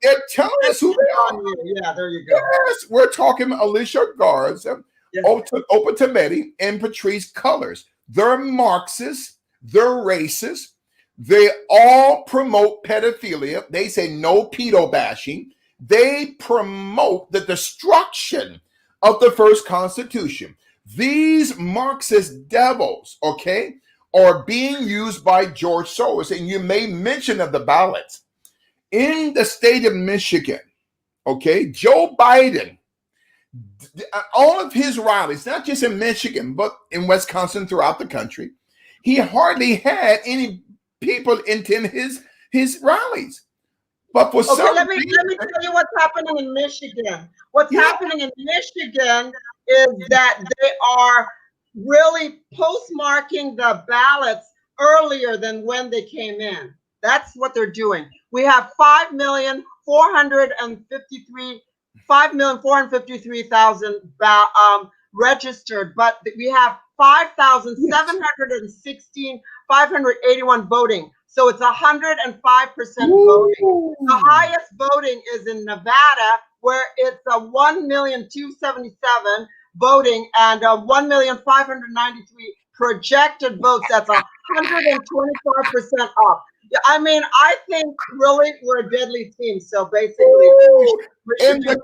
They're telling us who they are. Yeah, there you go. Yes, we're talking Alicia Garza, Opa Tometi, and Patrice Cullors. They're Marxists. They're racist. They all promote pedophilia. They say no pedo bashing. They promote the destruction of the first Constitution. These Marxist devils, okay, are being used by George Soros. And you made mention of the ballots. In the state of Michigan, okay, Joe Biden, all of his rallies, not just in Michigan, but in Wisconsin, throughout the country, he hardly had any people attend his rallies. But for some let me tell you what's happening in Michigan. What's happening in Michigan is that they are really postmarking the ballots earlier than when they came in. That's what they're doing. We have 5,453,000 registered, but we have 5,716,581 voting. So it's 105% voting. The highest voting is in Nevada, where it's 1,277,000 voting and 1,593,000 projected votes. That's 125% up. I mean, I think really we're a deadly team. So basically, in the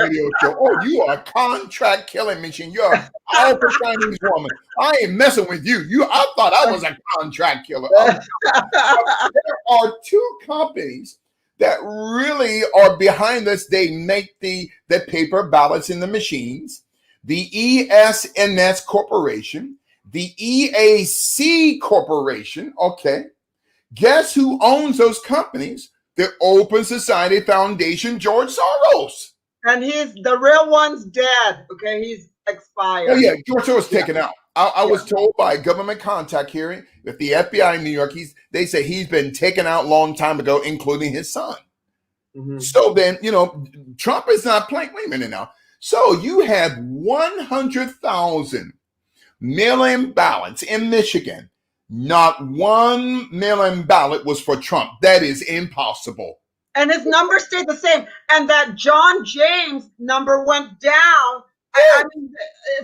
radio show. Oh, you are a contract killing machine. You're an alpha Chinese woman. I ain't messing with you. I thought I was a contract killer. There are 2 companies that really are behind this. They make the paper ballots in the machines. The ESNS Corporation, the EAC Corporation. Okay, guess who owns those companies? The Open Society Foundation, George Soros. And the real one's dead. Okay, he's expired. Oh yeah, George Soros taken out. I was told by a government contact hearing that the FBI in New York, they say he's been taken out a long time ago, including his son. Mm-hmm. So then, Trump is not playing. Wait a minute now. So you have 100,000 mail-in ballots in Michigan. Not 1 mail-in ballot was for Trump. That is impossible. And his number stayed the same. And that John James number went down. I mean,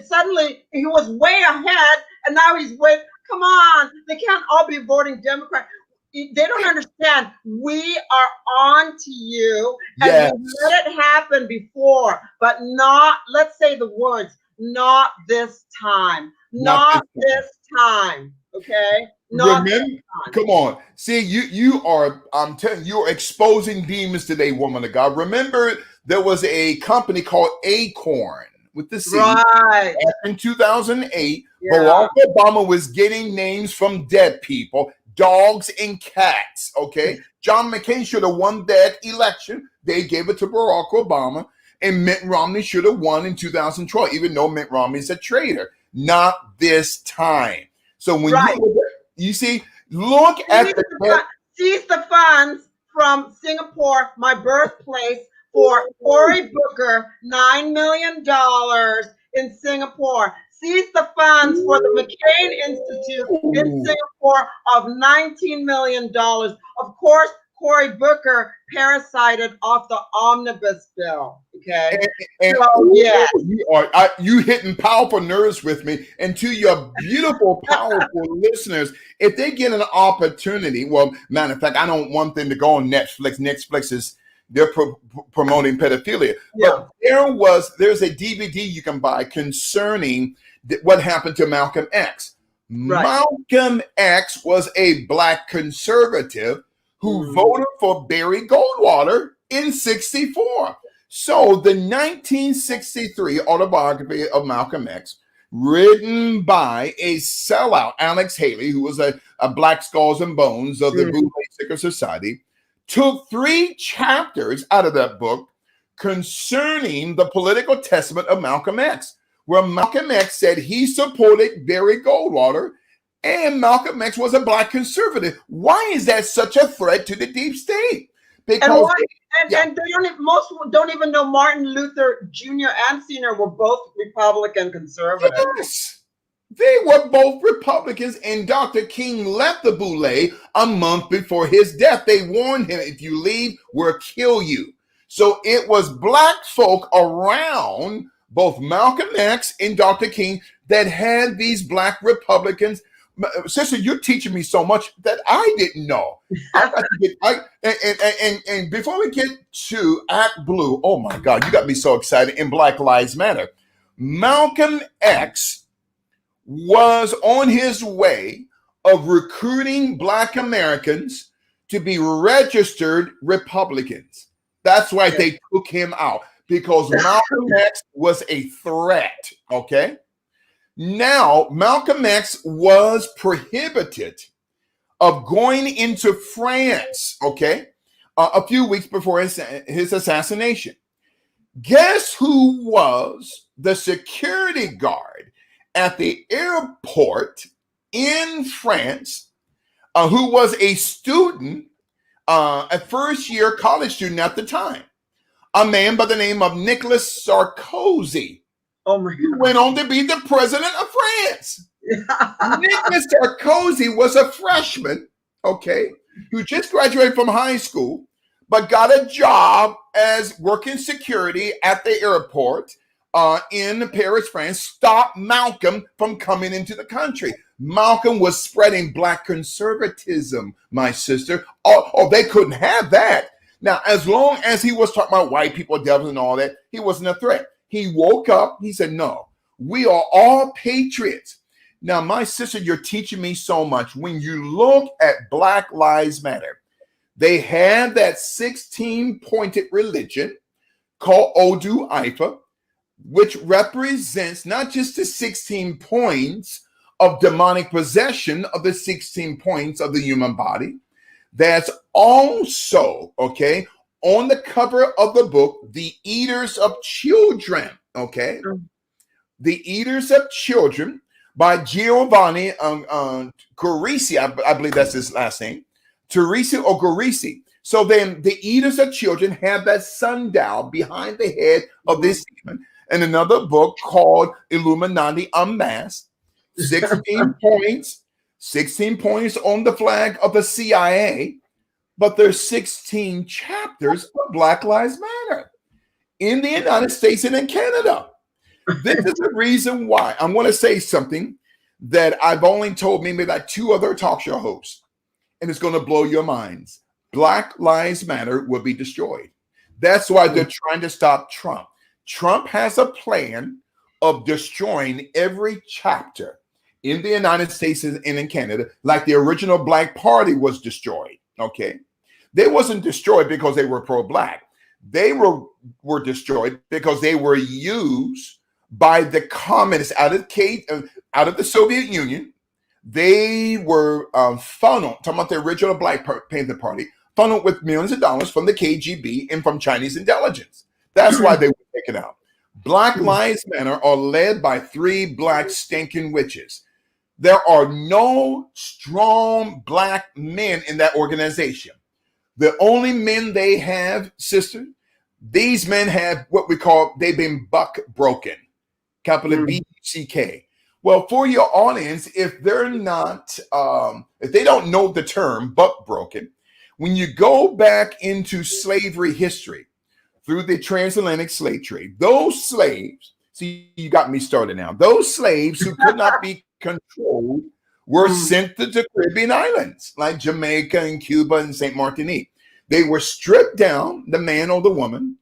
suddenly he was way ahead, and now he's way. Come on, they can't all be voting Democrat. They don't understand. We are on to you, and Yes. we let it happen before, but not. Let's say the words. Not this time. Not this time. Okay. Not Remember, this time. come on. See, you are, I'm telling you, you're exposing demons today, woman of God. Remember, there was a company called Acorn with the C. Right. In 2008, Yeah. Barack Obama was getting names from dead people, dogs and cats. Okay. John McCain should have won that election. They gave it to Barack Obama, and Mitt Romney should have won in 2012, even though Mitt Romney's a traitor. Not this time. So when you see, look at seize the funds from Singapore, my birthplace, for Cory Booker, $9 million in Singapore. Seize the funds for the McCain Institute in Singapore of $19 million. Of course, Cory Booker parasited off the omnibus bill. Okay. And so, yeah. You hitting powerful nerves with me. And to your beautiful, powerful listeners, if they get an opportunity, well, matter of fact, I don't want them to go on Netflix. Netflix is they're promoting pedophilia. Yeah. But there's a DVD you can buy concerning what happened to Malcolm X. Right. Malcolm X was a black conservative who voted for Barry Goldwater in 1964. So the 1963 autobiography of Malcolm X, written by a sellout, Alex Haley, who was a Black Skulls and Bones of the Bootleg Secret Society, took 3 chapters out of that book concerning the political testament of Malcolm X, where Malcolm X said he supported Barry Goldwater, and Malcolm X was a black conservative. Why is that such a threat to the deep state? Because and most don't even know Martin Luther Jr. and Sr. were both Republican conservatives. Yes, they were both Republicans, and Dr. King left the Boule a month before his death. They warned him, if you leave, we'll kill you. So it was black folk around both Malcolm X and Dr. King that had these black Republicans. Sister, you're teaching me so much that I didn't know. And before we get to Act Blue, oh my God, you got me so excited. In Black Lives Matter, Malcolm X was on his way of recruiting black Americans to be registered Republicans. That's why they took him out, because Malcolm X was a threat. Okay. Now, Malcolm X was prohibited of going into France, okay, a few weeks before his assassination. Guess who was the security guard at the airport in France, who was a student, a first-year college student at the time? A man by the name of Nicolas Sarkozy. Oh my God. He went on to be the president of France. Nicolas Sarkozy was a freshman, okay, who just graduated from high school, but got a job as working security at the airport in Paris, France. Stopped Malcolm from coming into the country. Malcolm was spreading black conservatism, my sister. Oh, they couldn't have that. Now, as long as he was talking about white people, devils, and all that, he wasn't a threat. He woke up, he said, no, we are all patriots. Now, my sister, you're teaching me so much. When you look at Black Lives Matter, they have that 16-pointed religion called Odu Ifa, which represents not just the 16 points of demonic possession of the 16 points of the human body. That's also, okay, on the cover of the book, The Eaters of Children, okay? The Eaters of Children by Giovanni Gorisi, I believe that's his last name, Teresi or Gorisi. So then the Eaters of Children have that sundial behind the head of this demon. And another book called Illuminati Unmasked, 16 points, 16 points on the flag of the CIA. but there's 16 chapters of Black Lives Matter in the United States and in Canada. This is the reason why I'm going to say something that I've only told maybe like 2 other talk show hosts, and it's going to blow your minds. Black Lives Matter will be destroyed. That's why they're trying to stop Trump. Trump has a plan of destroying every chapter in the United States and in Canada, like the original Black Party was destroyed. Okay. They wasn't destroyed because they were pro-Black. They were destroyed because they were used by the communists out of the Soviet Union. They were funneled, talking about the original Black Panther Party, funneled with millions of dollars from the KGB and from Chinese intelligence. That's why they were taken out. Black Lives Matter are led by 3 black stinking witches. There are no strong black men in that organization. The only men they have, sister, these men have what we call, they've been buck broken, capital BCK. Well, for your audience, if they're not, if they don't know the term buck broken, when you go back into slavery history through the transatlantic slave trade, those slaves, see, you got me started now. Those slaves who could not be controlled were sent to the Caribbean islands like Jamaica and Cuba and St. Martinique. They were stripped down, the man or the woman,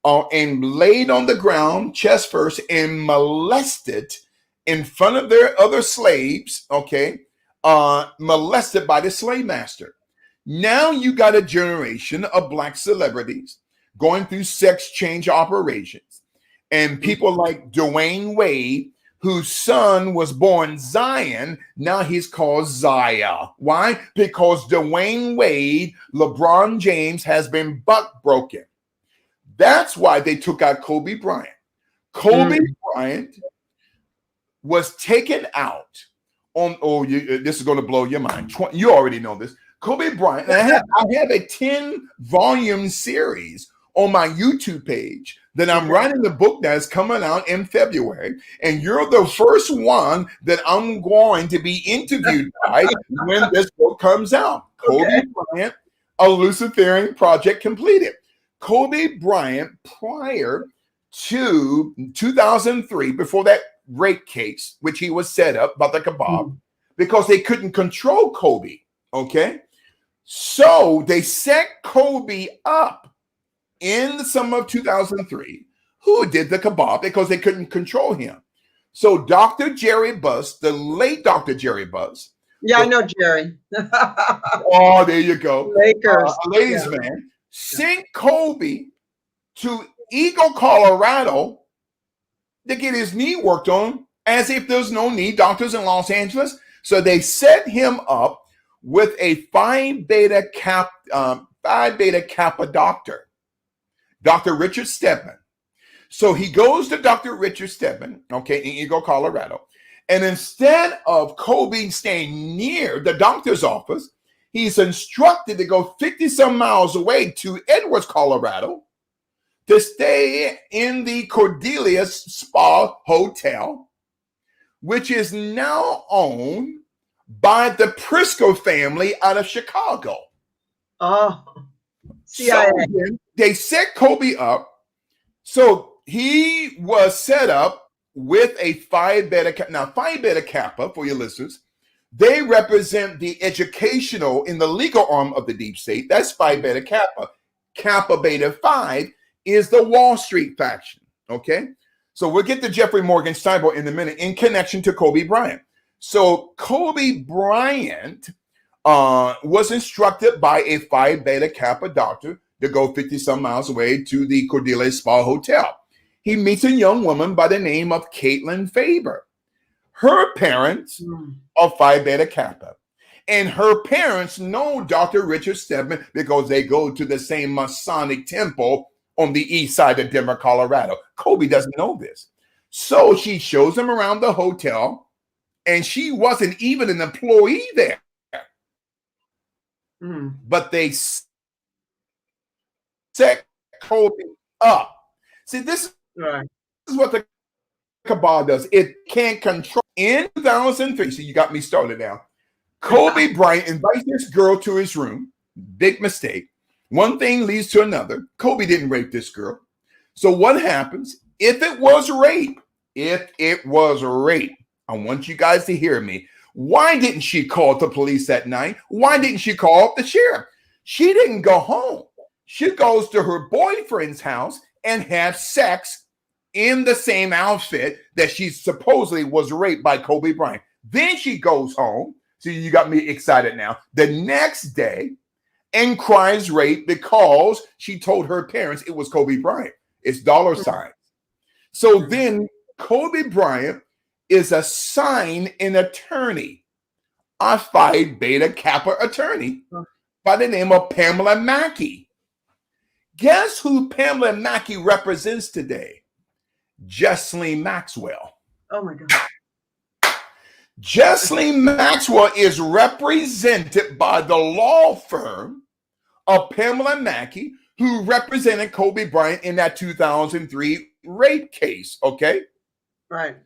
and laid on the ground chest first and molested in front of their other slaves, okay, molested by the slave master. Now you got a generation of black celebrities going through sex change operations, and people like Dwayne Wade, whose son was born Zion, now he's called Zaya. Why? Because Dwayne Wade, LeBron James, has been buck broken. That's why they took out Kobe Bryant. Kobe Bryant was taken out on, this is going to blow your mind. You already know this. Kobe Bryant, I have a 10-volume series on my YouTube page that I'm writing the book that's coming out in February. And you're the first one that I'm going to be interviewed by when this book comes out. Kobe Bryant, a Luciferian project completed. Kobe Bryant, prior to 2003, before that rape case, which he was set up by the kebab, because they couldn't control Kobe, okay? So they set Kobe up in the summer of 2003, who did the kebab because they couldn't control him. So Dr. Jerry Buss, the late Dr. Jerry Buss. Yeah, I know Jerry. Oh, there you go. Lakers. Ladies man, sent Kobe to Eagle, Colorado to get his knee worked on as if there's no knee, doctors in Los Angeles. So they set him up with a Phi Beta Kappa doctor, Dr. Richard Stedman. So he goes to Dr. Richard Stedman, okay, in Eagle, Colorado. And instead of Kobe staying near the doctor's office, he's instructed to go 50-some miles away to Edwards, Colorado, to stay in the Cordelia Spa Hotel, which is now owned by the Prisco family out of Chicago. Oh, CIA. So they set Kobe up. So he was set up with a Phi Beta Kappa. Now, Phi Beta Kappa, for your listeners, they represent the educational in the legal arm of the deep state. That's Phi Beta Kappa. Kappa Beta Phi is the Wall Street faction. Okay. So we'll get to Jeffrey Morgan Steinberg in a minute in connection to Kobe Bryant. So Kobe Bryant was instructed by a Phi Beta Kappa doctor to go 50-some miles away to the Cordelia Spa Hotel. He meets a young woman by the name of Caitlin Faber. Her parents are Phi Beta Kappa. And her parents know Dr. Richard Stedman because they go to the same Masonic temple on the east side of Denver, Colorado. Kobe doesn't know this. So she shows him around the hotel, and she wasn't even an employee there. But they set Kobe up. See, this is what the cabal does. It can't control. In 2003, so you got me started now. Kobe Bryant invites this girl to his room. Big mistake. One thing leads to another. Kobe didn't rape this girl. So what happens if it was rape? If it was rape, I want you guys to hear me. Why didn't she call the police that night? Why didn't she call the sheriff? She didn't go home. She goes to her boyfriend's house and has sex in the same outfit that she supposedly was raped by Kobe Bryant. Then she goes home. See, you got me excited now. The next day, and cries rape because she told her parents it was Kobe Bryant. It's dollar signs. So then Kobe Bryant is assigned an attorney, a Phi Beta Kappa attorney by the name of Pamela Mackey. Guess who Pamela Mackey represents today? Jesslyn Maxwell. Oh my God. Jesslyn Maxwell is represented by the law firm of Pamela Mackey, who represented Kobe Bryant in that 2003 rape case, okay? Right.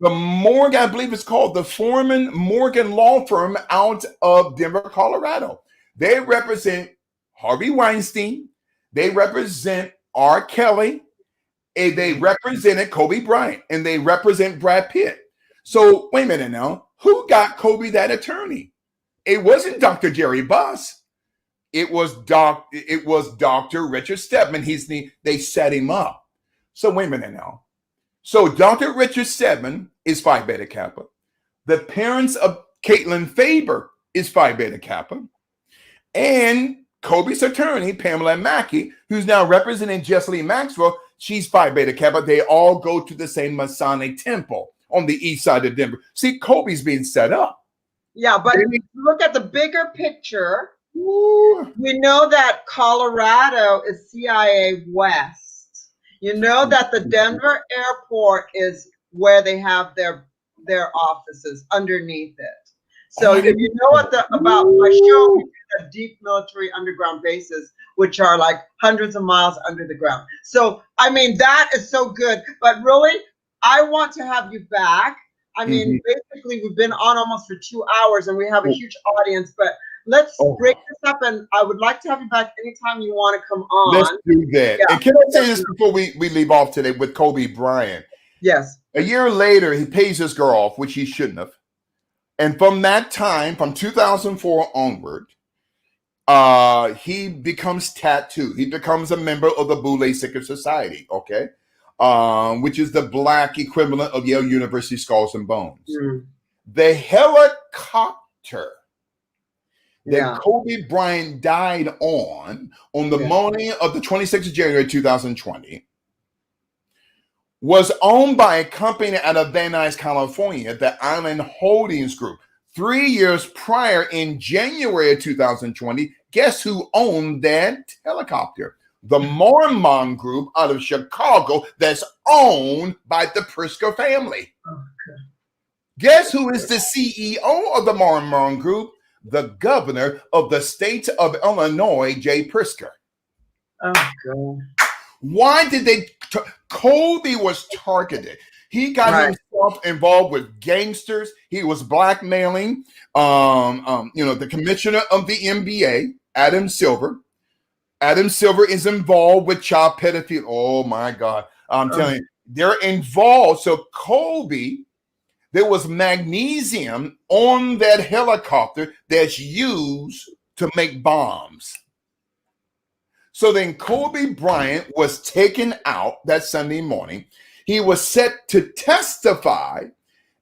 The Morgan, I believe it's called the Foreman Morgan Law Firm out of Denver, Colorado. They represent Harvey Weinstein. They represent R. Kelly. And they represented Kobe Bryant. And they represent Brad Pitt. So wait a minute now. Who got Kobe that attorney? It wasn't Dr. Jerry Buss. It was Dr. Richard Stedman. They set him up. So wait a minute now. So Dr. Richard Stedman is Phi Beta Kappa. The parents of Caitlin Faber is Phi Beta Kappa. And Kobe's attorney, Pamela Mackey, who's now representing Jesslyn Maxwell, she's Phi Beta Kappa. They all go to the same Masonic temple on the east side of Denver. See, Kobe's being set up. Yeah, but if you look at the bigger picture, we know that Colorado is CIA West. You know that the Denver airport is where they have their offices underneath it. So if you know about my show, we do the deep military underground bases, which are like hundreds of miles under the ground. So, I mean, that is so good. But really, I want to have you back. I mean, basically, we've been on almost for 2 hours and we have a huge audience, but let's break this up, and I would like to have you back anytime you want to come on. Let's do that. Yeah. And can I say this before we leave off today with Kobe Bryant? Yes. A year later, he pays this girl off, which he shouldn't have. And from that time, from 2004 onward, he becomes tattooed. He becomes a member of the Boule Secret Society, okay? Which is the black equivalent of Yale University Skulls and Bones. The helicopter that Kobe Bryant died on the morning of the 26th of January 2020 was owned by a company out of Van Nuys, California, the Island Holdings Group. 3 years prior, in January of 2020, guess who owned that helicopter? The Mormon Group out of Chicago that's owned by the Pritzker family. Okay. Guess who is the CEO of the Mormon Group? The governor of the state of Illinois, Jay Pritzker. Oh, God. Why did they? Kobe was targeted. He got himself involved with gangsters. He was blackmailing, the commissioner of the NBA, Adam Silver. Adam Silver is involved with child pedophilia. Oh my God! I'm telling you, they're involved. So Kobe. There was magnesium on that helicopter that's used to make bombs. So then Kobe Bryant was taken out that Sunday morning. He was set to testify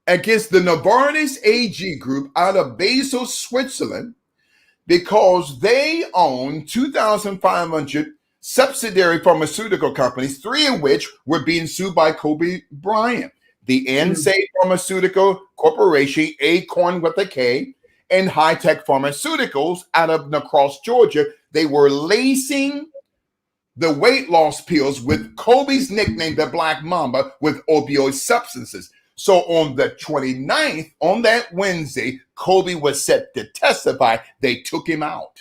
against the Novartis AG group out of Basel, Switzerland, because they own 2,500 subsidiary pharmaceutical companies, 3 of which were being sued by Kobe Bryant. The NSAID Pharmaceutical Corporation, Acorn with a K, and High Tech Pharmaceuticals out of Lacrosse, Georgia. They were lacing the weight loss pills with Kobe's nickname, the Black Mamba, with opioid substances. So on the 29th, on that Wednesday, Kobe was set to testify. They took him out.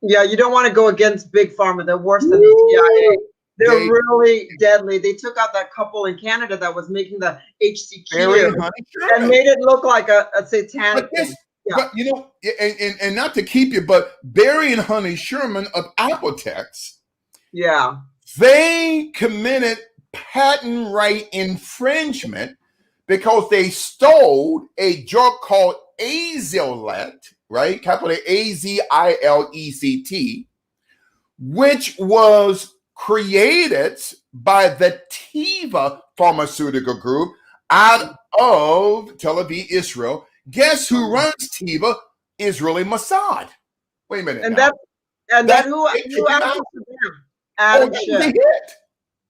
Yeah, you don't want to go against Big Pharma. They're worse than the CIA. They're really deadly. They took out that couple in Canada that was making the HCQ and made it look like a satanic thing. but you know, and not to keep you, but Barry and Honey Sherman of Apotex, Yeah. they committed patent right infringement because they stole a drug called Azilect, right? Capital Azilect, which was created by the Teva pharmaceutical group out of Tel Aviv, Israel. Guess who runs Teva? Israeli Mossad. Wait a minute. And now. who answers to them? Adam That was a Schiff. hit.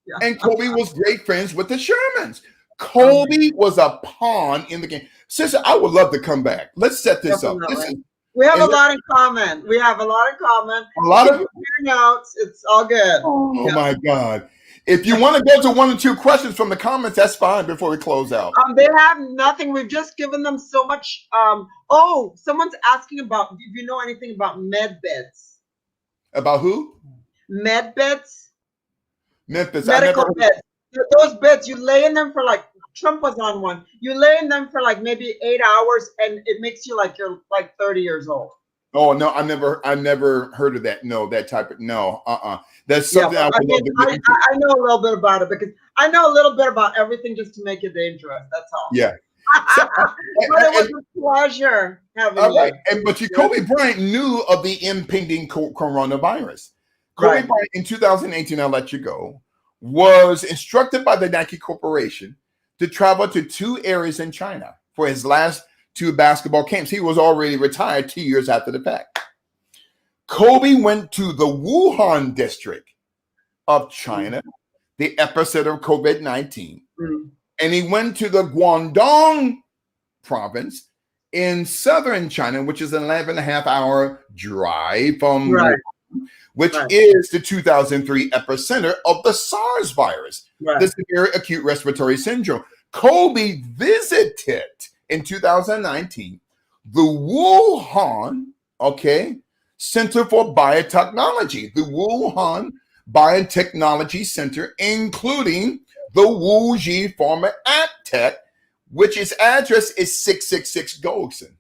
Yeah. And Kobe was great friends with the Shermans. Kobe was a pawn in the game. Sister, I would love to come back. Let's set this up. We have a lot in common. A lot of notes. It's all good. Oh my God. If you want to go to 1 or 2 questions from the comments, that's fine before we close out. They have nothing. We've just given them so much. Someone's asking about, if you know anything about med beds. About who? Med beds. Memphis. Medical beds. Those beds, you lay in them for like, Trump was on one. You lay in them for like maybe 8 hours and it makes you like you're like 30 years old. Oh no, I never heard of that. No, that type of That's something I would love to get into. I know a little bit about it because I know a little bit about everything just to make it dangerous. That's all. Yeah. But it was a pleasure having you. But Kobe Bryant knew of the impending coronavirus. Kobe Bryant in 2018, I'll let you go, was instructed by the Nike Corporation to travel to 2 areas in China for his last 2 basketball camps. He was already retired 2 years after the fact. Kobe went to the Wuhan district of China, the epicenter of COVID-19, and he went to the Guangdong province in southern China, which is an 11.5-hour drive from Wuhan, which is the 2003 epicenter of the SARS virus, the severe acute respiratory syndrome. Kobe visited in 2019 the Wuhan, Center for Biotechnology, the Wuhan Biotechnology Center, including the Wuji Pharma Tech, which its address is 666 Golson.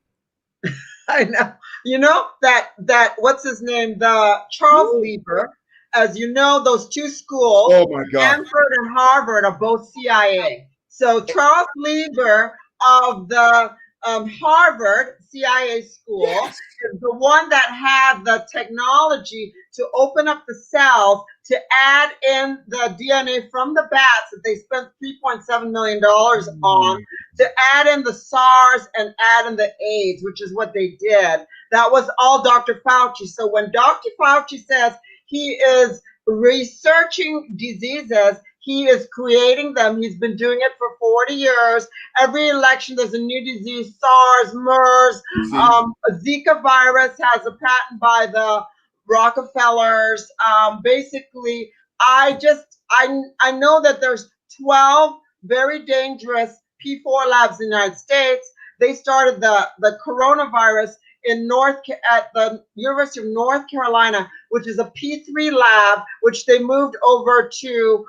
I know. You know that what's his name? The Charles Lieber. As you know, those 2 schools, Stanford and Harvard, are both CIA. So Charles Lieber of the Harvard CIA school is the one that had the technology to open up the cells to add in the DNA from the bats that they spent $3.7 million on, to add in the SARS and add in the AIDS, which is what they did. That was all Dr. Fauci. So when Dr. Fauci says he is researching diseases, he is creating them. He's been doing it for 40 years. Every election, there's a new disease, SARS, MERS, Zika virus has a patent by the Rockefellers. Basically, I know that there's 12 very dangerous P4 labs in the United States. They started the coronavirus at the University of North Carolina, which is a P3 lab, which they moved over to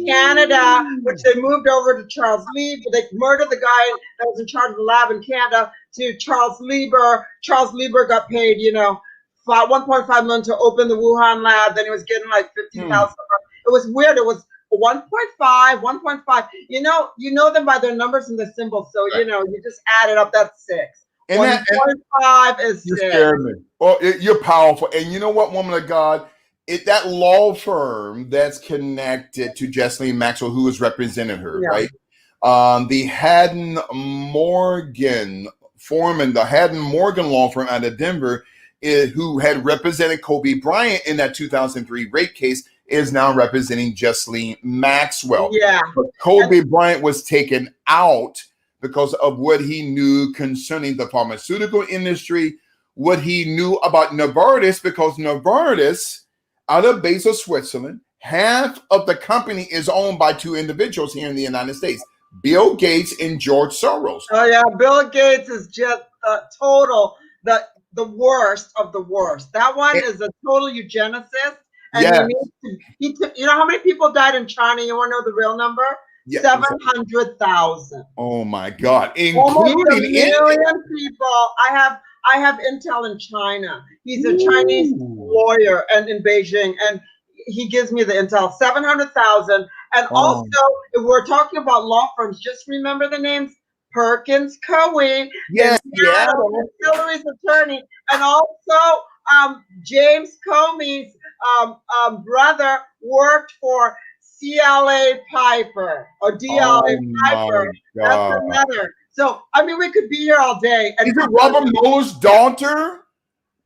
Canada, which they moved over to Charles Lieber. They murdered the guy that was in charge of the lab in Canada to Charles Lieber. Charles Lieber got paid, $1.5 million to open the Wuhan lab. Then he was getting like $50,000. It was weird. It was 1.5. You know them by their numbers and the symbols. So, you just add it up. That's 6. And 1.5 is 6. You scared me. Well, you're powerful. And you know what, woman of God? That law firm that's connected to Jesselyn Maxwell, who has represented her, right? The Haddon Morgan law firm out of Denver, who had represented Kobe Bryant in that 2003 rape case, is now representing Jesselyn Maxwell. Yeah. But Kobe Bryant was taken out because of what he knew concerning the pharmaceutical industry, what he knew about Novartis, because Novartis, out of Basel, Switzerland, half of the company is owned by 2 individuals here in the United States, Bill Gates and George Soros. Oh yeah, Bill Gates is just the worst of the worst. That one is a total eugenicist. And you know how many people died in China? You want to know the real number? Yeah. 700,000. Oh my God. Almost a Including million people. I have intel in China. He's a Chinese lawyer and in Beijing, and he gives me the intel. 700,000. And also, if we're talking about law firms, just remember the names: Perkins Coie, Yes, yeah. Hillary's attorney, and also James Comey's brother worked for CLA Piper or DLA Piper. That's another. So, I mean, we could be here all day. And is it Robert Mueller's daughter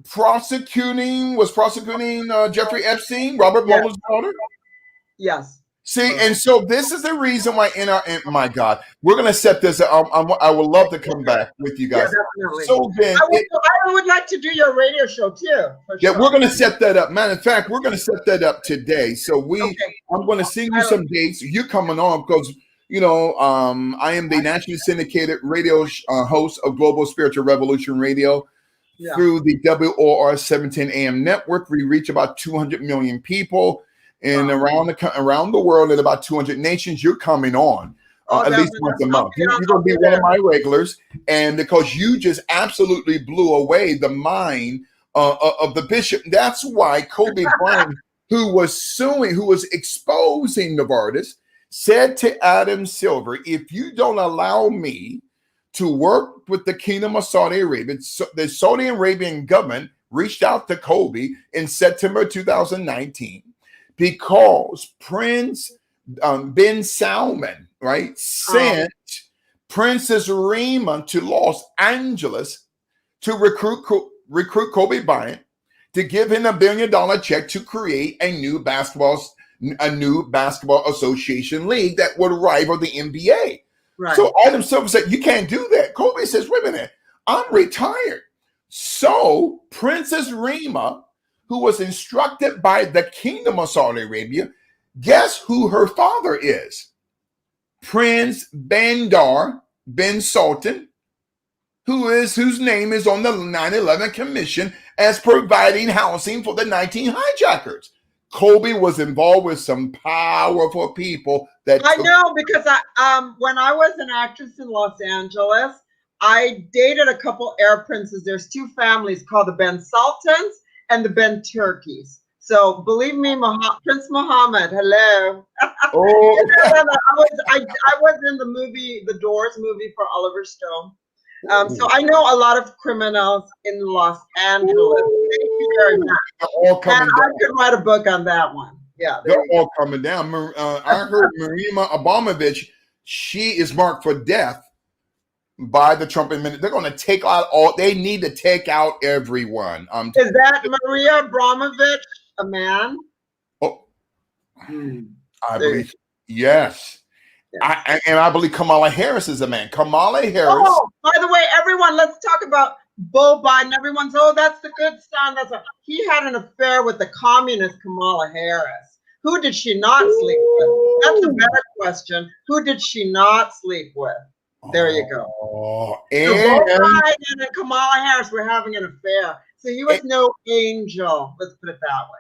prosecuting Jeffrey Epstein? Robert Mueller's daughter? Yes. See, and so this is the reason why my God, we're going to set this up. I would love to come back with you guys. Yeah, definitely. So then I would like to do your radio show too. Yeah, we're going to set that up. Matter of fact, we're going to set that up today. So I'm going to send you some dates. You're coming on because, I am the nationally syndicated radio host of Global Spiritual Revolution Radio. Yeah. Through the WOR 710 AM network. We reach about 200 million people. And around the world in about 200 nations, you're coming on at least once a month. You're going to be one of my regulars. And because you just absolutely blew away the mind of the bishop. That's why Kobe Bryant, who was exposing Novartis, said to Adam Silver, if you don't allow me to work with the Kingdom of Saudi Arabia, the Saudi Arabian government reached out to Kobe in September 2019. Because Prince bin Salman, right, sent Princess Rima to Los Angeles to recruit Kobe Bryant to give him $1 billion check to create a new basketball association league that would rival the NBA. Right. So Adam Silver said, "You can't do that." Kobe says, "Wait a minute, I'm retired." So Princess Rima, who was instructed by the Kingdom of Saudi Arabia, guess who her father is? Prince Bandar bin Sultan, whose name is on the 9/11 Commission as providing housing for the 19 hijackers. Kobe was involved with some powerful people I know, because when I was an actress in Los Angeles, I dated a couple Arab princes. There's two families called the Ben Sultans and the Ben Turkeys. So believe me, Prince Mohammed, hello. Oh. I was in the movie, the Doors movie for Oliver Stone. So I know a lot of criminals in Los Angeles. Thank you very much. And I could write a book on that one. Yeah, they're all coming down. I heard Marina Abramovich, she is marked for death by the Trump administration. They're going to take out they need to take out everyone. Is that Maria Abramovich a man? Oh, I believe, yes. Yeah. I believe Kamala Harris is a man. Kamala Harris. Oh, by the way, everyone, let's talk about Beau Biden. Everyone's, that's the good son. He had an affair with the communist Kamala Harris. Who did she not sleep with? That's a better question. Who did she not sleep with? There you go. So Beau Biden and Kamala Harris were having an affair. So he was no angel. Let's put it that way.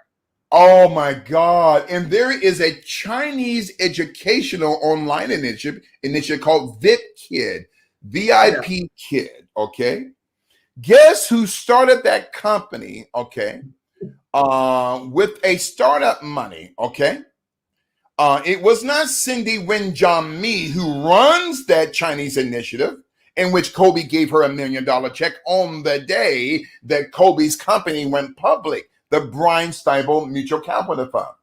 Oh my God. And there is a Chinese educational online initiative called Vipkid, Vipkid, okay? Guess who started that company, okay? With a startup money, okay? It was not Cindy Wenjami who runs that Chinese initiative, in which Kobe gave her $1 million check on the day that Kobe's company went public. The Bryant Mutual Capital Fund.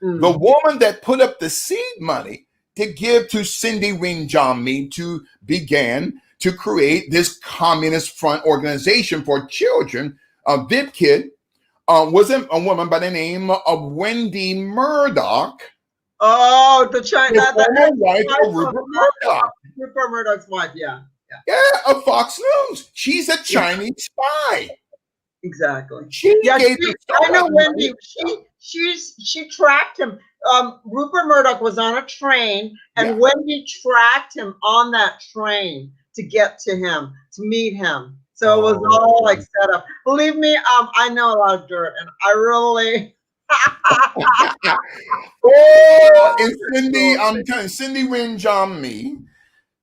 The woman that put up the seed money to give to Cindy Wenjami to begin to create this communist front organization for children, Vipkid, was a woman by the name of Wendy Murdoch. Oh, the China wife of Rupert Murdoch. Rupert Murdoch's wife, yeah. Yeah, of Fox News. She's a Chinese spy. Exactly. I know Wendy. She tracked him. Rupert Murdoch was on a train, and Wendy tracked him on that train to get to him, to meet him. So it was all like set up. Believe me, I know a lot of dirt, and I really Oh, and Cindy, I'm telling you, Cindy Win John Me.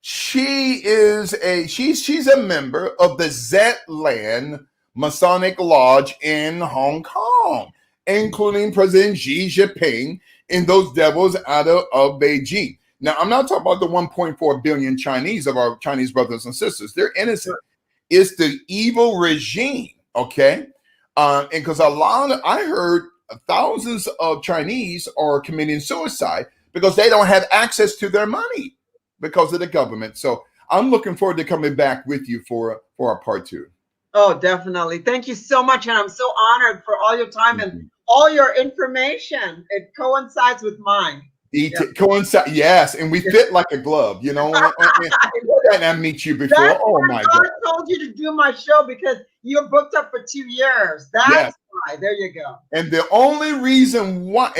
She's a member of the Zetland Masonic Lodge in Hong Kong, including President Xi Jinping and those devils out of Beijing. Now, I'm not talking about the 1.4 billion Chinese of our Chinese brothers and sisters. They're innocent. It's the evil regime, okay? And because I heard thousands of Chinese are committing suicide because they don't have access to their money because of the government. So I'm looking forward to coming back with you for our part 2. Oh, definitely. Thank you so much. And I'm so honored for all your time and all your information. It coincides with mine. Coincide, yes, and we fit like a glove, you know. I meet you before. That's oh my God! I told you to do my show because you're booked up for 2 years. That's why. There you go. And the only reason why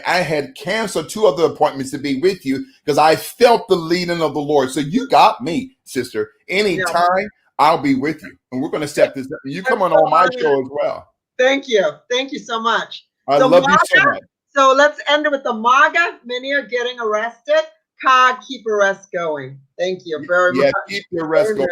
I had canceled 2 other appointments to be with you because I felt the leading of the Lord. So you got me, sister. Anytime I'll be with you, and we're going to set this up. You come on my show as well. Thank you. Thank you so much. I love you so much. So let's end it with the MAGA. Many are getting arrested. God, keep arrests going. Thank you very much. Yeah, keep the arrests going.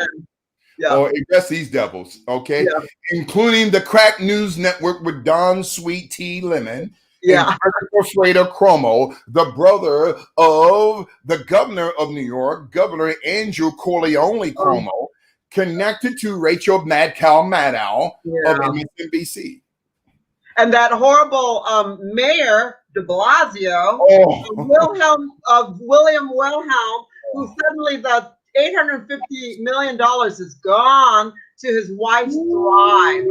Yeah. Or arrest these devils, okay? Yeah. Including the Crack News Network with Don Sweet Tea Lemon. Yeah. And Fredo Cuomo, the brother of the governor of New York, Governor Andrew Corleone Cuomo, connected to Rachel Mad Cow Maddow of MSNBC. And that horrible mayor, de Blasio, William Wilhelm, who suddenly the $850 million is gone to his wife's thrive.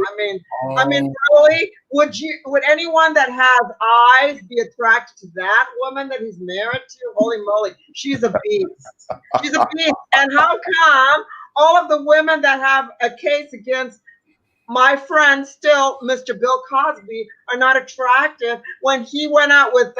I mean, really, would anyone that has eyes be attracted to that woman that he's married to? Holy moly, she's a beast. She's a beast. And how come all of the women that have a case against my friend, still Mr. Bill Cosby, are not attractive when he went out with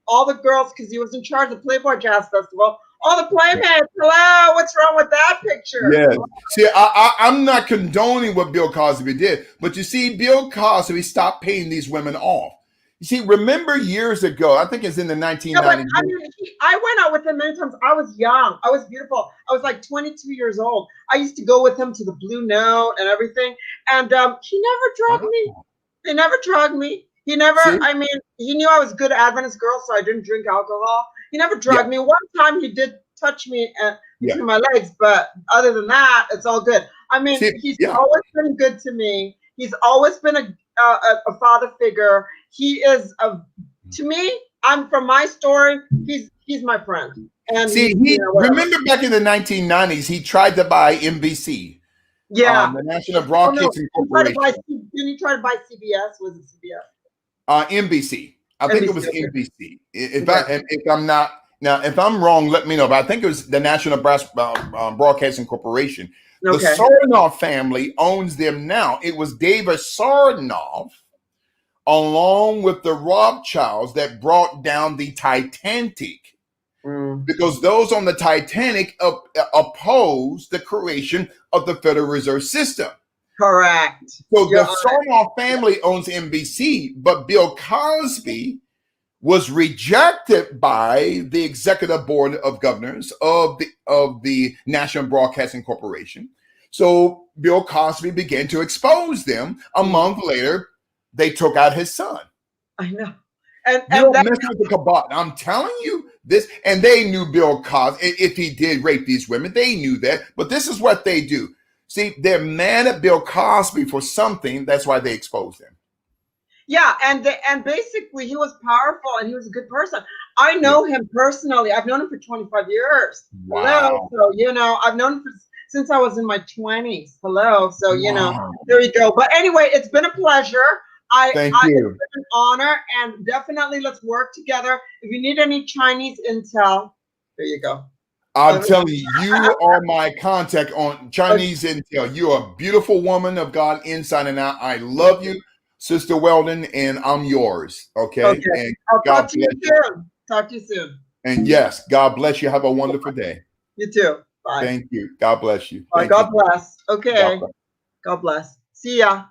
all the girls because he was in charge of Playboy Jazz Festival? All the playmates, hello, what's wrong with that picture? Yeah, see, I'm not condoning what Bill Cosby did, but you see, Bill Cosby stopped paying these women off. You see, remember years ago, I think it's in the 1990s. Yeah, but I went out with him many times. I was young. I was beautiful. I was like 22 years old. I used to go with him to the Blue Note and everything. And he never drugged me. He never drugged me. He never, he knew I was a good Adventist girl, so I didn't drink alcohol. He never drugged me. One time he did touch me between my legs, but other than that, it's all good. He's always been good to me. He's always been a father figure. He is to me. From my story. He's my friend. And remember back in the 1990s, he tried to buy NBC. Yeah, the National Broadcasting Corporation. Didn't he try to buy CBS? Was it CBS? NBC. I think it was NBC. If I'm wrong, let me know. But I think it was the National Broadcasting Corporation. The Sarnoff family owns them now. It was David Sarnoff, along with the Rothschilds, that brought down the Titanic. Because those on the Titanic opposed the creation of the Federal Reserve System. Correct. So the Sarnoff family owns NBC, but Bill Cosby was rejected by the executive board of governors of the National Broadcasting Corporation. So Bill Cosby began to expose them. A month later, they took out his son. I know. And you don't mess with the Kabbat. I'm telling you this. And they knew Bill Cosby, if he did rape these women, they knew that. But this is what they do. See, they're mad at Bill Cosby for something. That's why they exposed him. Yeah, and basically he was powerful and he was a good person. I know him personally. I've known him for 25 years. Wow. Hello. So, I've known him since I was in my 20s. Hello. So, there you go. But anyway, it's been a pleasure. Thank you. It's been an honor, and definitely let's work together. If you need any Chinese intel, there you go. I'm telling you, you are my contact on Chinese intel. You're a beautiful woman of God inside and out. I love you, Sister Weldon, and I'm yours. Okay. And I'll talk to you soon. Talk to you soon. And yes, God bless you. Have a wonderful day. You too. Bye. Thank you. God bless you. God bless. Okay. God bless. See ya.